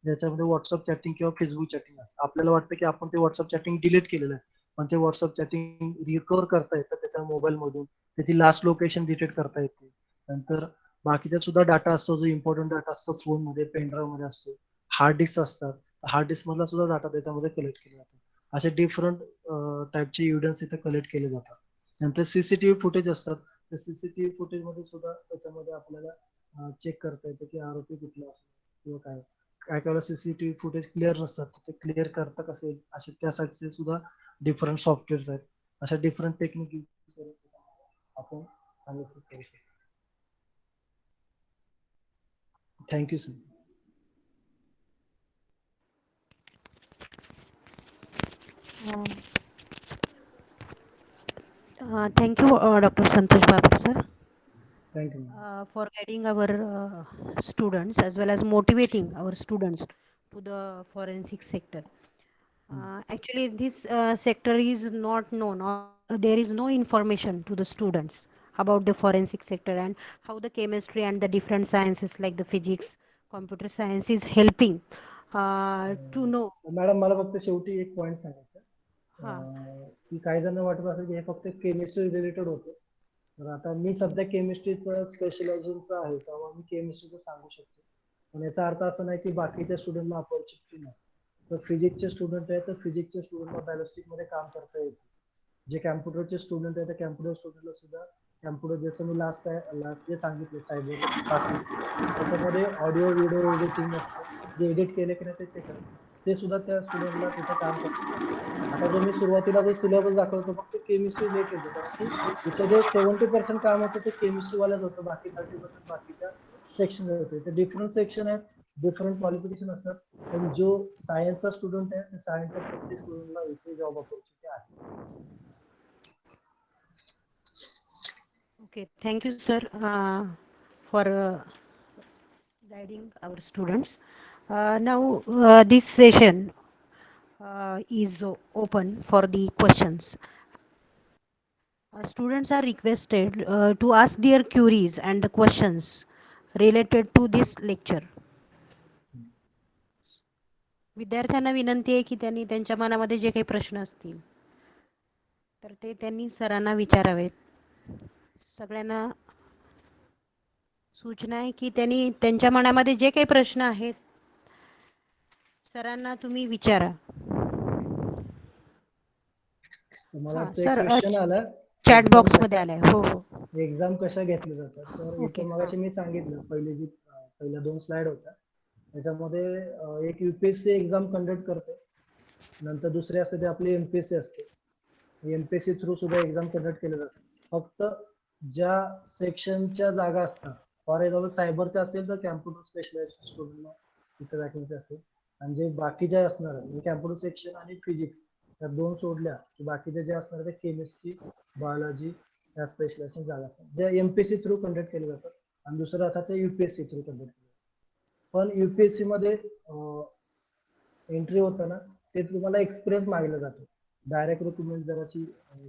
ज्याच्यामध्ये व्हॉट्सअप चॅटिंग किंवा फेसबुक चॅटिंग असतं. आपल्याला वाटतं की आपण ते व्हॉट्सअप चॅटिंग डिलीट केलेलं आहे, पण ते व्हॉट्सअप चॅटिंग रिकव्हर करता येतं त्याच्या मोबाईल मधून, त्याची लास्ट लोकेशन डिटेक्ट करता येते. नंतर बाकीचा सुद्धा डाटा असतो, जो इम्पॉर्टंट डाटा असतो फोनमध्ये, पेनड्राईव्ह मध्ये असतो, हार्ड डिस्क असतात, हार्ड डिस्क मधला सुद्धा डाटा त्याच्यामध्ये कलेक्ट केला जातो. असे डिफरंट टाईपचे एव्हिडन्स इथे कलेक्ट केले जातात. नंतर सीसीटीव्ही फुटेज असतात. त्या सीसीटीव्ही फुटेज मध्ये सुद्धा त्याच्यामध्ये आपल्याला चेक करता येतं की आरोपी कुठला असेल किंवा काय. काय काय सीसीटीव्ही फुटेज क्लिअर नसतात, ते क्लिअर करता कसे असे त्यासाठी सुद्धा डिफरंट सॉफ्टवेअर्स आहेत. अशा डिफरंट टेक्निक यूज करून आपण अनालिसिस करू शकतो. Thank you sir. Thank you, Dr. Santosh Babar, sir, thank you. for guiding our students as well as motivating our students to the forensic sector. Actually, this sector is not known, or there is no information to the students about the forensic sector and how the chemistry and the different sciences like the physics, computer science is helping to know. Madam मला फक्त शेवटी एक point सांगायचा, Ha. की काही जण वाटत असेल की हे फक्त केमिस्ट्री रिलेटेड होतं. तर आता मी सध्या केमिस्ट्रीचं स्पेशलायझेशनचं आहे, तेव्हा मी केमिस्ट्रीचं सांगू शकतो. पण याचा अर्थ असा नाही की बाकीच्या स्टुडंटला अपॉर्च्युनिटी नाही. तर फिजिक्सचे स्टुडंट आहे तर फिजिक्सच्या स्टुडंटला बॅलिस्टिक मध्ये काम करता येते. जे कॅम्प्युटरचे स्टुडंट आहे त्या कॅम्प्युटर स्टुडंटला सुद्धा कॅम्प्युटर, जसं मी लास्ट जे सांगितले सायबर क्लासेस, त्याच्यामध्ये ऑडिओ व्हिडिओ एडिटिंग असतं, जे एडिट केले की नाही ते चेक करतात. ते सुद्धा त्या स्टुडंटला तिथं काम करता येईल. आता जो मी सुरुवातीला जो सिलेबस दाखवतो फक्त केमिस्ट्री रिलेटेड आहे, कारण की इथं जे 70% काम होतं ते केमिस्ट्री वाल्याच होतं, बाकी 30% बाकीच्या सेक्शन होते. ते डिफरंट सेक्शन आहेत, डिफरंट क्वालिफिकेशन असतात. पण जो सायन्सचा स्टुडंट आहे, सायन्सच्या प्रत्येक स्टुडंटला इथे जॉब ऑपॉर्च्युनिटी आहे. Okay, thank you, sir, for guiding our students. Now, this session is open for the questions. Students are requested to ask their queries and the questions related to this lecture. विद्यार्थ्यांना विनंती आहे की त्यांनी त्यांच्या मनामध्ये जे काही प्रश्न असतील तर ते त्यांनी सरांना विचारावेत. सगळ्यांना सूचना आहे की त्यांनी त्यांच्या मनामध्ये जे काही प्रश्न आहेत सरांना तुम्ही विचारा. मला हां वाटतं एक सर, क्वेश्चन आला, चॅट एक्झाम बॉक्समध्ये कशा आलाय. हो हो, एक्झाम कशा घेतल्या जातात. तर ओके. इथं हां मगाशी मी सांगितलं पहिल्या 2 स्लाइड होत्या त्याच्यामध्ये एक युपीएससी एक्झाम कंडक्ट करते, नंतर दुसरे असते ते आपली एमपीएससी असते. एमपीएससी थ्रू सुद्धा एक्झाम कंडक्ट केले जातात. फक्त ज्या सेक्शनच्या जागा असतात, फॉर एक्झाम्पल सायबरच्या असेल तर कॅम्प्युटर स्पेशलाइस्ट स्टुडंटला तिथे वॅकन्सी असेल, आणि जे बाकीचे असणार म्हणजे कॅम्प्युटर सेक्शन आणि फिजिक्स त्या 2 सोडल्या की बाकीचे जे असणार ते केमिस्ट्री, बायोलॉजी या स्पेशलायझेशन जागा असतात, ज्या एमपीएससी थ्रू कंडक्ट केले जातात. आणि दुसरं आता ते युपीएससी थ्रू कंडक्ट केले जातात. पण युपीएससी मध्ये एंट्री होताना ते तुम्हाला एक्सपिरियन्स मागला जातो. डायरेक्ट रिक्रुटमेंट जराशी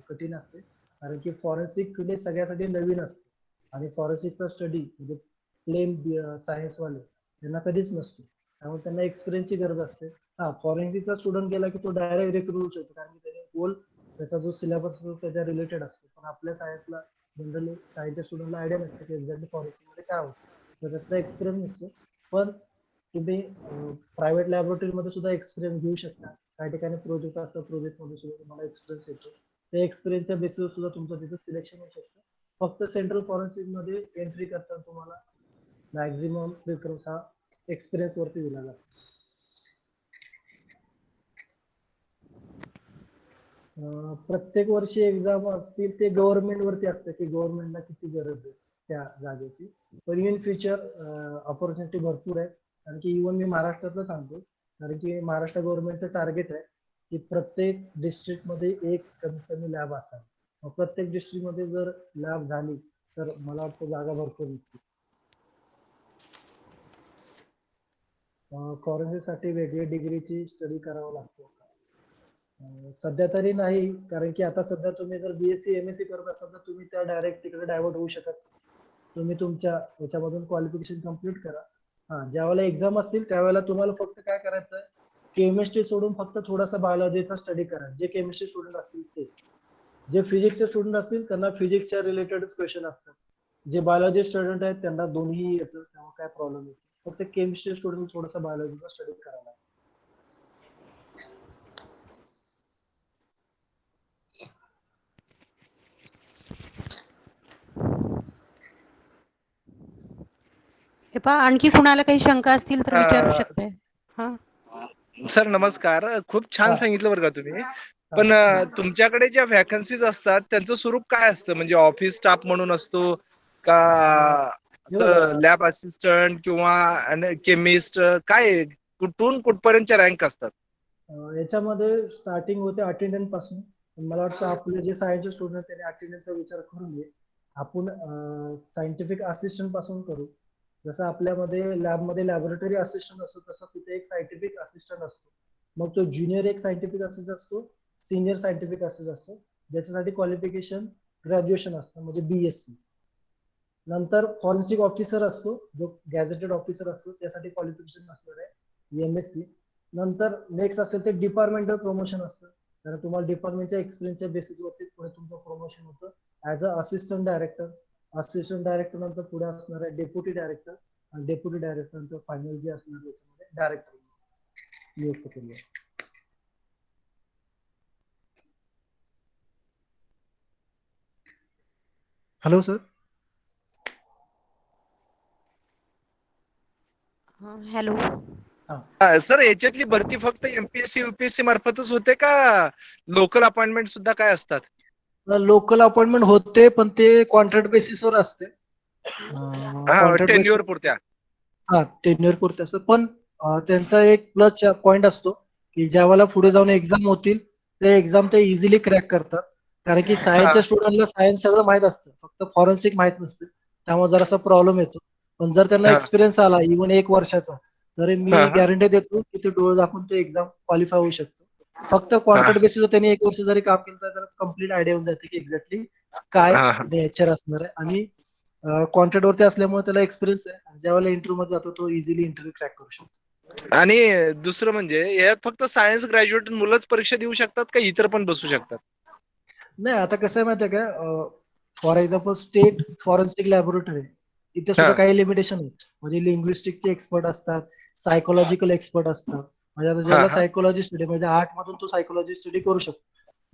कठीण असते, कारण की फॉरेन्सिक फील्ड सगळ्यासाठी नवीन असते, आणि फॉरेन्सिकचा स्टडी म्हणजे प्लेन सायन्स वाले त्यांना कधीच नसतो, त्यामुळे त्यांना एक्सपिरियन्सची गरज असते. हा, फॉरेन्सिकचा स्टुडंट गेला की तो डायरेक्ट रिक्रुट होऊ शकतो, कारण की त्याने गोल त्याचा जो सिलेबस असतो त्याच्या रिलेटेड असतो. पण आपल्या सायन्सला जनरली सायन्सच्या स्टुडंटला आयडिया नसते की एक्झॅक्टली फॉरेन्सिक मध्ये काय होतं, तर त्याचा एक्सपिरियन्स नसतो. पण तुम्ही प्रायव्हेट लॅबोरेटरीमध्ये सुद्धा एक्सपिरियन्स घेऊ शकता. काही ठिकाणी प्रोजेक्ट असतात, प्रोजेक्ट मध्ये सुद्धा तुम्हाला एक्सपिरियन्स येतो. त्या एक्सपिरियन्सच्या बेसिसवर सुद्धा तुमचं तिथं सिलेक्शन होऊ शकतं. फक्त सेंट्रल फॉरेन्सिक मध्ये एंट्री करताना तुम्हाला मॅक्झिमम प्रिफरन्स हा एक्सपिरियन्स वरती दिला जातो. प्रत्येक वर्षी एक्झाम असतील ते गव्हर्नमेंट वरती असतं की गव्हर्नमेंटला किती गरज आहे त्या जागेची. पण इन फ्युचर ऑपॉर्च्युनिटी भरपूर आहे, कारण की इव्हन मी महाराष्ट्रातलं सांगतो, कारण की महाराष्ट्र गव्हर्नमेंटचं टार्गेट आहे की प्रत्येक डिस्ट्रिक्ट मध्ये एक कमीत कमी लॅब असावा. प्रत्येक डिस्ट्रिक्ट मध्ये जर लॅब झाली तर मला वाटतं जागा भरपूर निघतील. फॉरेन्सिकसाठी वेगळी डिग्रीची स्टडी करावं लागतो. सध्या तरी नाही, कारण की आता सध्या तुम्ही जर बीएससी एमएससी करत असाल तर तुम्ही त्या डायरेक्ट तिकडे डायव्हर्ट होऊ शकत. तुम्ही तुमच्या याच्यामधून क्वालिफिकेशन कम्प्लीट करा. हा, ज्यावेळेला एक्झाम असतील त्यावेळेला तुम्हाला फक्त काय करायचं आहे, केमिस्ट्री सोडून फक्त थोडासा बायोलॉजीचा स्टडी करा. जे केमिस्ट्री स्टुडंट असतील ते, जे फिजिक्सचे स्टुडंट असतील त्यांना फिजिक्सच्या रिलेटेडच क्वेश्चन असतात. जे बायोलॉजी स्टुडंट आहेत त्यांना दोन्ही येतं, तेव्हा काय प्रॉब्लेम येतो. फक्त केमिस्ट्री स्टुडंट थोडासा बायोलॉजीचा स्टडी करायला. हे पहा, आणखी कुणाला काही शंका असतील तर विचारू शकताय. हां सर नमस्कार. खूप छान हा, सांगितलं बरं का तुम्ही. हा, पण तुमच्याकडे ज्या वॅकन्सीज असतात त्यांचं स्वरूप काय असतं, म्हणजे ऑफिस स्टाफ म्हणून असतो का, हे बघा, असं लॅब असिस्टंट किंवा केमिस्ट, काय आहे? कुठून कुठपर्यंतच्या रँक असतात? याच्यामध्ये स्टार्टिंग होते अटेंडन्स पासून. मला वाटतं आपले जे सायन्सचे स्टुडंट त्यांनी अटेंडन्सचा विचार करून घे. आपण सायंटिफिक असिस्टंट पासून करू. जसं आपल्यामध्ये लॅबमध्ये लॅबोरेटरी असिस्टंट असतो तसं तिथे एक सायंटिफिक असिस्टंट असतो. मग तो ज्युनियर एक सायंटिफिक असिस्टंट असतो, सिनियर सायंटिफिक असिस्टंट असतो, ज्याच्यासाठी क्वालिफिकेशन ग्रॅज्युएशन असतं म्हणजे बीएससी. नंतर फॉरेन्सिक ऑफिसर असतो, जो गॅझेटेड ऑफिसर असतो, त्यासाठी क्वालिफिकेशन असणार आहे एमएससी. नंतर नेक्स्ट असेल ते डिपार्टमेंटल प्रमोशन असतं, कारण तुम्हाला डिपार्टमेंटच्या एक्सपिरियन्सच्या बेसिसवरती पुढे तुमचं प्रमोशन होतं as a assistant director. Assistant director नंतर पुढे असणार आहे डेप्युटी डायरेक्टर, आणि डेप्युटी डायरेक्टर नंतर फायनल जे असणार आहे याच्यामध्ये डायरेक्टर नियुक्त केले. Hello sir. हॅलो. सर याच्यातली भरती फक्त एमपीएससी युपीएससी मार्फतच होते का लोकल अपॉइंटमेंट सुद्धा काय असतात? लोकल अपॉइंटमेंट होते पण ते कॉन्ट्रॅक्ट बेसिसवर असते. हा, कॉन्ट्रॅक्ट बेसिस टेन्युअर पुरत्या. हा टेन्युअर पुरते असं पण त्यांचा एक प्लस पॉइंट असतो की ज्या वेळेला पुढे जाऊन एक्झाम होतील ते एक्झाम ते इझिली क्रॅक करतात. कारण की हा सायन्सच्या स्टुडंटला सायन्स सगळं माहित असतं, फक्त फॉरेन्सिक माहित नसतं. त्यामुळे जरासा प्रॉब्लेम येतो. पण जर त्यांना हा एक्सपिरियन्स आला इव्हन 1 वर्षाचा, तर हा मी गॅरंटी देतो की ते डोळे दाखवून ते एक्झाम क्वालिफाय होऊ शकतो. फक्त हा कॉन्ट्रॅक्ट बेसिसवर त्यांनी 1 वर्ष जरी काम केलं तर त्याला कम्प्लीट आयडिया येऊन जाते की एक्झॅक्टली काय हा हा. नेचर असणार आहे. आणि कॉन्ट्रॅक्ट वरती असल्यामुळे त्याला एक्सपिरियन्स आहे आणि ज्यावेळेला इंटरव्ह्यू मध्ये जातो तो इझिली इंटरव्ह्यू क्रॅक करू शकतो. आणि दुसरं म्हणजे यात फक्त सायन्स ग्रॅज्युएट मुलंच परीक्षा देऊ शकतात का इतर पण बसू शकतात? नाही आता कसं आहे माहितीये का, for example state forensic laboratory इथे हा सुद्धा काही लिमिटेशन आहेत. म्हणजे लिंग्विस्टिकचे एक्सपर्ट असतात, सायकोलॉजिकल एक्सपर्ट असतात. म्हणजे आता हा ज्याला हा सायकोलॉजी स्टडी म्हणजे आर्ट मधून तो सायकोलॉजी स्टडी करू शकतो.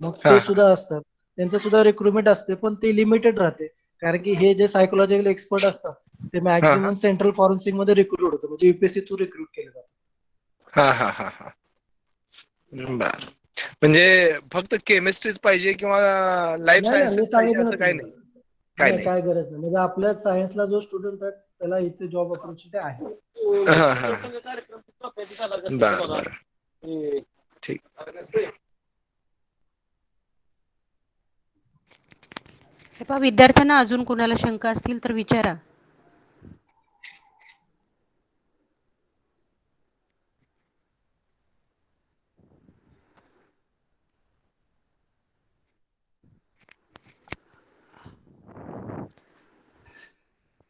मग हा ते सुद्धा असतात. त्यांचं सुद्धा रिक्रुटमेंट असते पण ते लिमिटेड राहते. कारण की हे जे सायकोलॉजिकल एक्सपर्ट असतात ते हा मॅक्झिमम सेंट्रल फॉरेन्सिक मध्ये रिक्रुट होतं, म्हणजे युपीएससी थ्रू रिक्रुट केले जातात. हा हा हा हा. बर. म्हणजे फक्त केमिस्ट्रीच पाहिजे किंवा लाईफ नाही नाही, मी सायन्सेस पाहिजे सांगितलं ना असं काही तुम्हाला. नाही? काय नाही नाही. काय गरज नाही, म्हणजे आपल्या सायन्सला जो स्टुडंट आहे त्याला इथे जॉब ऑपॉर्च्युनिटी आहे. हा हा. बर बर. ठीक. हे पहा, विद्यार्थ्यांना अजून कोणाला शंका असतील तर विचारा.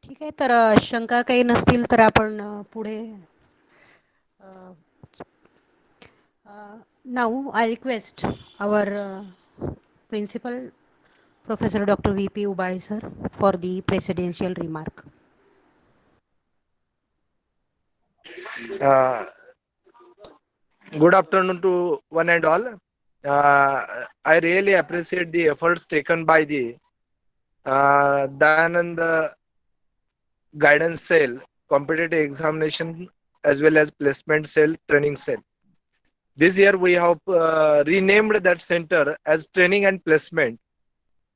ठीक आहे, तर शंका काही नसतील तर आपण पुढे now I request our principal professor doctor VP Ubali sir for the presidential remark. Uh, Good afternoon to one and all. I really appreciate the efforts taken by the Dayanand Guidance Cell, Competitive Examination, as well as Placement Cell, Training Cell. This year we have renamed that center as Training and Placement.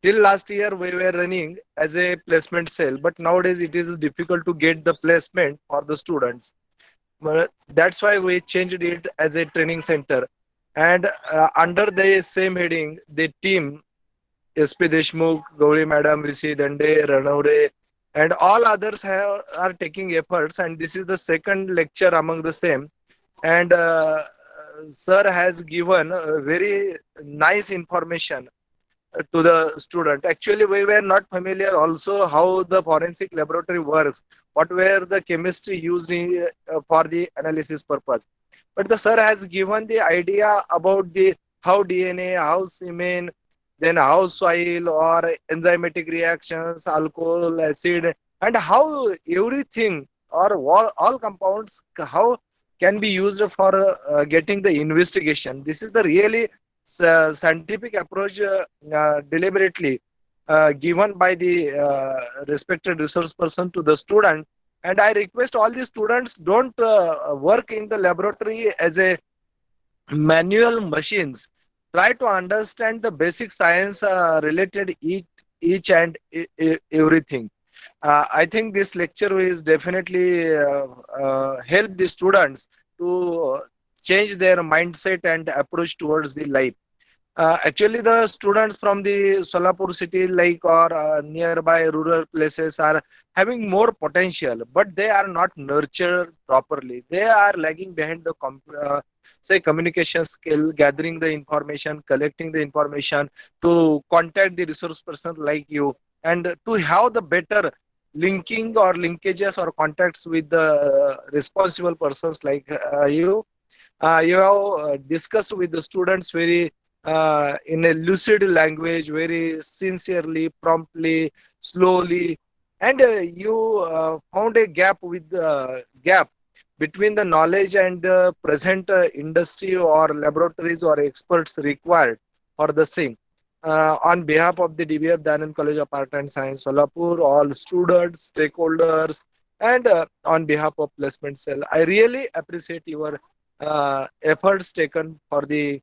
Till last year we were running as a placement cell, but nowadays it is difficult to get the placement for the students. Well, that's why we changed it as a training center. And under the same heading, the team SP Deshmukh, Gauri Madam, Rishi Dande, Ranavre, and all others are taking efforts. And this is the second lecture among the same. And sir has given very nice information to the student. Actually, we were not familiar also how the forensic laboratory works, what were the chemistry used for the analysis purpose. But the sir has given the idea about the how DNA, how semen, then how soil or enzymatic reactions, alcohol, acid, and how everything or all compounds how can be used for getting the investigation. This is the really scientific approach deliberately given by the respected resource person to the student. And I request all the students don't work in the laboratory as a manual machines. Try to understand the basic science related each and everything. I think this lecture is definitely help the students to change their mindset and approach towards the life. Actually, the students from the Solapur city, like or nearby rural places, are having more potential, but they are not nurtured properly. They are lagging behind the say communication skill, gathering the information, collecting the information, to contact the resource person like you, and to have the better linking or linkages or contacts with the responsible persons like you. You have discussed with the students very in a lucid language, very sincerely, promptly, slowly, and you found a gap between the knowledge and the present industry or laboratories or experts required for the same. On behalf of the DBF Dayanand College of Art and Science, Solapur, all students, stakeholders, And on behalf of Placement Cell, I really appreciate your efforts taken for the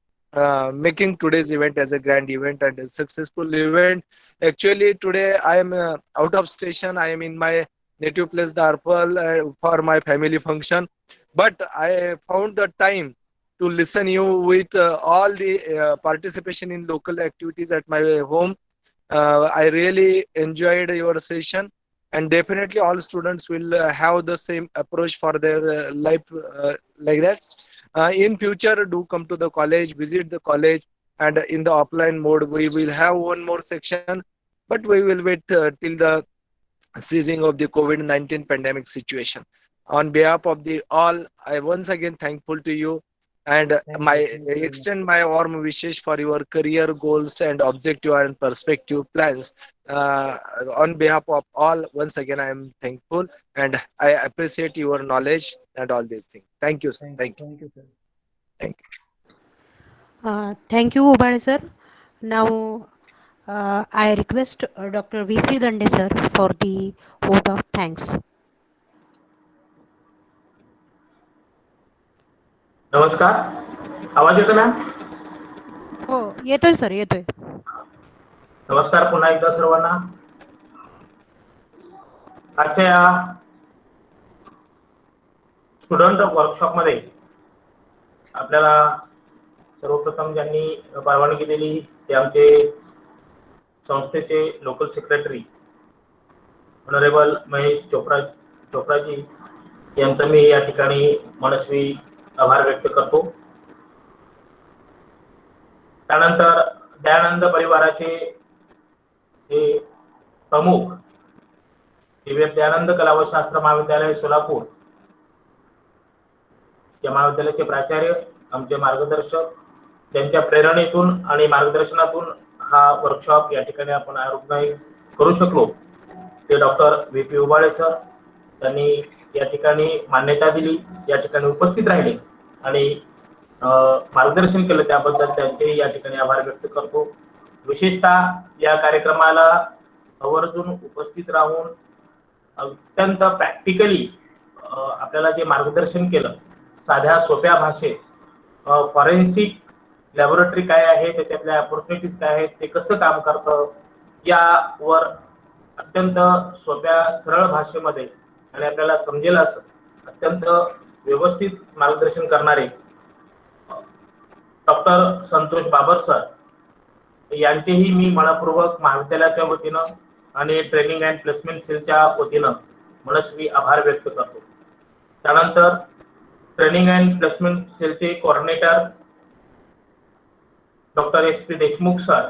making today's event as a grand event and a successful event. Actually, today I am out of station. I am in my native place, Darpal, for my family function. But I found the time to listen you with all the participation in local activities at my home. I really enjoyed your session, and definitely all students will have the same approach for their life like that. In future, do come to the college, visit the college, and in the offline mode, we will have one more section, but we will wait till the ceasing of the COVID-19 pandemic situation. On behalf of the all, I once again thankful to you and my Thank you very much. extend my warm wishes for your career goals and objective and perspective plans. Uh, on behalf of all, once again, I am thankful and I appreciate your knowledge and all these things. Thank you, sir. Thank you. Thank you, sir. Thank you. Thank you, Ubade sir. Now, I request Dr. V.C. Dande sir for the vote of thanks. नमस्कार. आवाज येतो ma'am? हो, येतोय sir, येतोय. नमस्कार पुन्हा एकदा सर्वांना. आजच्या या स्टुडंट वर्कशॉप मध्ये आपल्याला सर्वप्रथम ज्यांनी परवानगी दिली ते आमचे संस्थेचे लोकल सेक्रेटरी ऑनरेबल महेश चोप्राजी यांचं मी या ठिकाणी मनस्वी आभार व्यक्त करतो. त्यानंतर दयानंद परिवाराचे हे प्रमुख दिव्य दयानंद कला व शास्त्र महाविद्यालय सोलापूर या महाविद्यालयाचे प्राचार्य, आमचे मार्गदर्शक, त्यांच्या प्रेरणेतून आणि मार्गदर्शनातून हा वर्कशॉप या ठिकाणी आपण ऑर्गनाइज करू शकलो ते डॉक्टर व्ही.पी. उबाळे सर. त्यांनी या ठिकाणी मान्यता दिली, या ठिकाणी उपस्थित राहिले आणि मार्गदर्शन केलं, त्याबद्दल त्यांचे या ठिकाणी आभार व्यक्त करतो. विशेषतः या कार्यक्रमाला आवर्जून उपस्थित राहून अत्यंत प्रॅक्टिकली आपल्याला जे मार्गदर्शन केलं, साध्या सोप्या भाषेत फॉरेन्सिक लॅबोरेटरी काय आहे, त्याच्यातल्या ऑपॉर्च्युनिटीज काय आहेत, ते कसं काम करतं यावर अत्यंत सोप्या सरळ भाषेमध्ये आणि आपल्याला समजेल असं अत्यंत व्यवस्थित मार्गदर्शन करणारे डॉक्टर संतोष बाबर सर यांचेही मी मनपूर्वक महाविद्यालयाच्या वतीनं आणि ट्रेनिंग अँड प्लेसमेंट सेलच्या वतीनं मनस्वी आभार व्यक्त करतो. त्यानंतर ट्रेनिंग अँड प्लेसमेंट सेलचे coordinator doctor S.P. Deshmukh sir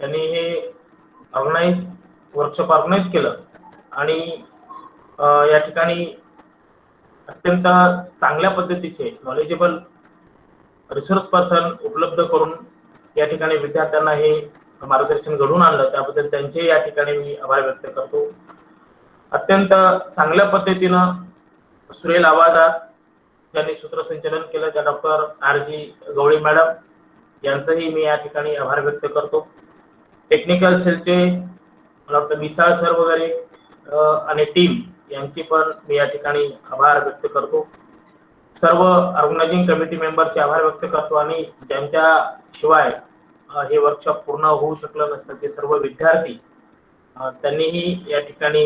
यांनी हे वर्कशॉप ऑर्गनाईज केलं आणि या ठिकाणी अत्यंत चांगल्या पद्धतीचे नॉलेजेबल रिसोर्स पर्सन उपलब्ध करून या ठिकाणी विद्यार्थ्यांना हे मार्गदर्शन घडवून आणलं, त्याबद्दल त्यांचे या ठिकाणी मी आभार व्यक्त करतो. अत्यंत चांगल्या पद्धतीनं सुरेल आवाजात ज्यांनी सूत्रसंचालन केलं त्या डॉक्टर R.G. गवळी मॅडम यांचंही मी या ठिकाणी आभार व्यक्त करतो. टेक्निकल सेलचे डॉक्टर मिसाळ सर वगैरे आणि टीम यांची पण मी या ठिकाणी आभार व्यक्त करतो. सर्व ऑर्गनायझिंग कमिटी मेंबरचे आभार व्यक्त करतो आणि ज्यांच्या शिवाय हे वर्कशॉप पूर्ण होऊ शकलं नसतं ते सर्व विद्यार्थी त्यांनीही या ठिकाणी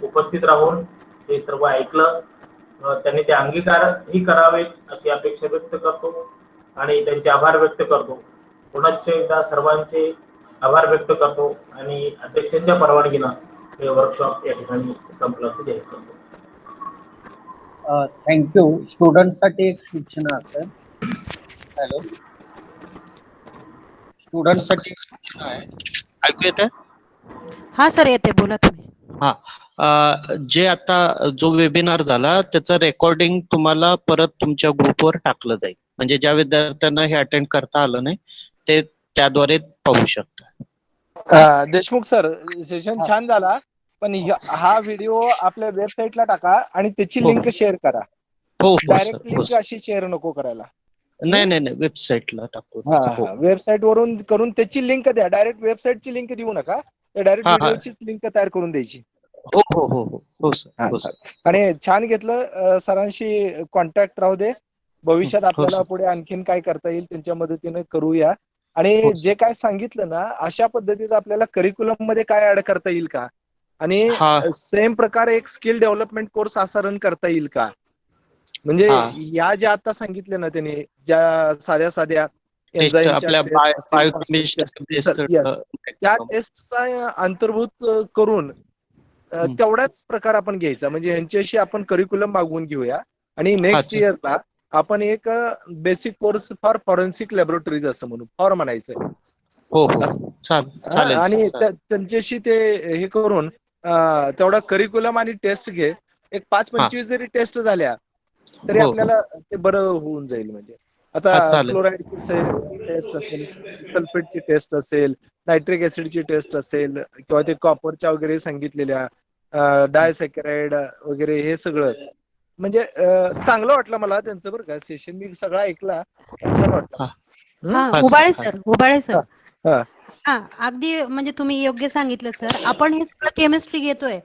उपस्थित राहून हे सर्व ऐकलं, त्यांनी ते अंगीकारही करावेत अशी अपेक्षा व्यक्त करतो आणि त्यांचे आभार व्यक्त करतो. पुनश्च एकदा सर्वांचे आभार व्यक्त करतो आणि अध्यक्षांच्या परवानगीनं हे वर्कशॉप या ठिकाणी संपलं असं जाहीर करतो. थँक्यू. स्टुडंटसाठी एक सूचना असेल. हॅलो, स्टुडंटसाठी एक सूचना आहे, ऐकू येतं? हा सर, येते, बोला तुम्ही. हा, जे आता जो वेबिनार झाला त्याचं रेकॉर्डिंग तुम्हाला परत तुमच्या ग्रुपवर टाकलं जाईल, म्हणजे ज्या विद्यार्थ्यांना हे अटेंड करता आलं नाही ते त्याद्वारे पाहू शकता. देशमुख सर, सेशन छान झाला, पण हा व्हिडिओ आपल्या वेबसाईटला टाका आणि त्याची लिंक शेअर करा. हो, डायरेक्ट लिंक अशी शेअर नको करायला. नाही, वेबसाईटला टाकू. वेबसाईट वरून करून त्याची लिंक द्या. डायरेक्ट वेबसाईटची लिंक देऊ नका, डायरेक्ट व्हिडिओची लिंक तयार करून द्यायची. हो हो हो हो हो सर हा, हो हा. सर आणि छान घेतलं सरांशी कॉन्टॅक्ट राहू दे. भविष्यात हो आपल्याला सर पुढे आणखीन काय करता येईल त्यांच्या मदतीने करूया. आणि हो जे सर काय सांगितलं ना अशा पद्धतीचं आपल्याला करिक्युलम मध्ये काय ऍड करता येईल का? आणि हा सेम प्रकारे एक स्किल डेव्हलपमेंट कोर्स असा रन करता येईल का? म्हणजे हा या ज्या आता सांगितल्या ना त्यांनी ज्या साध्या साध्या टेस्ट एन्झाईमच्या आपल्या टेस्ट असतील बायोकेमिस्ट्री बेस्ड त्या टेस्टचा अंतर्भूत करून तेवढाच प्रकार आपण घ्यायचा. म्हणजे यांच्याशी आपण करिक्युलम मागवून घेऊया आणि नेक्स्ट अच्छा इयरला आपण एक basic course for forensic laboratories असं म्हणू फॉर म्हणायचं हो हो असं. चालेल आणि सर त्यांच्याशी ते हे करून तेवढा करिक्युलम आणि टेस्ट घे. एक हा 5-25 जरी टेस्ट झाल्या तरी हो आपल्याला ते बरं होऊन जाईल. म्हणजे हा आता चालेल क्लोराईडची टेस्ट असेल, सल्फेटची टेस्ट असेल, नायट्रिक ऍसिडची टेस्ट असेल किंवा ते कॉपरच्या वगैरे सांगितलेल्या डायसॅकराइड वगैरे हे सगळं म्हणजे चांगलं वाटलं मला त्यांचं बरं का सेशन. मी सगळं ऐकला छान वाटलं. हा हम्म? हा हा सर उबाळे हा सर, उबाळे सर. हा, हा. हा अगदी म्हणजे तुम्ही योग्य सांगितलं सर. आपण हे सगळं केमिस्ट्री घेतोय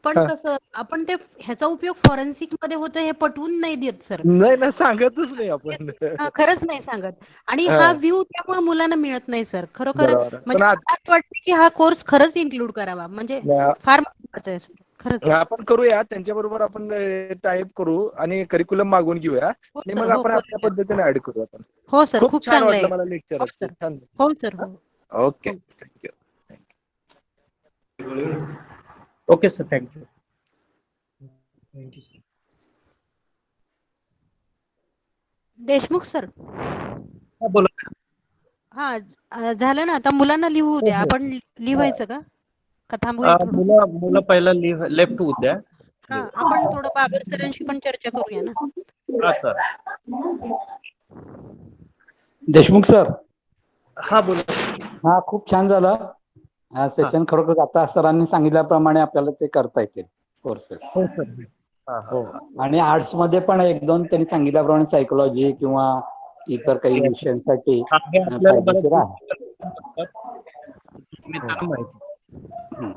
पण हा. कसं आपण ते ह्याचा उपयोग फॉरेन्सिक मध्ये होतो हे पटवून नाही देत सर. नाही ना सांगतच नाही आपण. खरंच नाही सांगत आणि हा, हा व्ह्यू त्यामुळे मुलांना मिळत नाही सर. खरोखर बरोबर पण म्हणजे मला असं वाटतं की हा कोर्स खरंच इन्क्लूड करावा. म्हणजे फार महत्वाचं आहे सर खरंच. आपण करूया त्यांच्याबरोबर आपण टाईप करू आणि करिक्युलम मागून घेऊया हो आणि सर, मग हो आपण आपल्या करूया. पद्धतीने ऍड करू आपण. हो सर, खूप छान चांगलं आहे. वाटलं मला हो लेक्चर सर, छान. हो सर, हो. ओके हो. Thank you. Okay sir, thank you. Thank you sir. Deshmukh sir. हा, बोला. हा झालं ना आता मुलांना लिहू हो द्या. हो आपण लिहायचं का थांबूया थोडं? मुलं पहिला लेफ्ट होऊ द्या. हा आपण थोडं बाबर सरांशी पण चर्चा करूया ना. हा सर. देशमुख सर. हा बोला. हा खूप छान झालं सेशन. खरोखर आता सरांनी सांगितल्याप्रमाणे आपल्याला ते करता येतील कोर्सेस. हो सर. हा हो आणि आर्ट्स मध्ये पण 1-2 त्यांनी सांगितल्याप्रमाणे सायकोलॉजी किंवा इतर काही विषयांसाठी हे आपल्याला फायदेशीर बऱ्याच आहे. गोष्टी त्यांना माहिती. हम्म.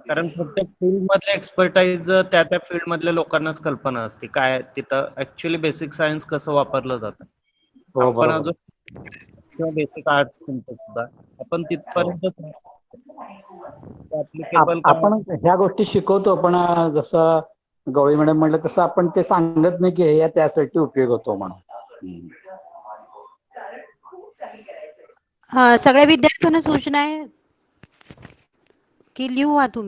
कारण प्रत्येक फील्ड मधले एक्सपर्टाईज त्या त्या फील्ड मधल्या लोकांनाच कल्पना असते काय तिथं ऍक्च्युअली बेसिक सायन्स कसं वापरलं जातं. हो आपण बरोबर. अजून किंवा बेसिक आर्ट्स सुद्धा आपण तिथपर्यंत ऍप्लिकेबल काय आपण ह्या गोष्टी शिकवतो पण जसं गवळी मॅडम म्हटलं तसं आपण ते सांगत नाही की हे या त्यासाठी उपयोग होतो म्हणून. हा सगळ्या विद्यार्थ्यांना सूचना आहे की लिहू तुम्ही.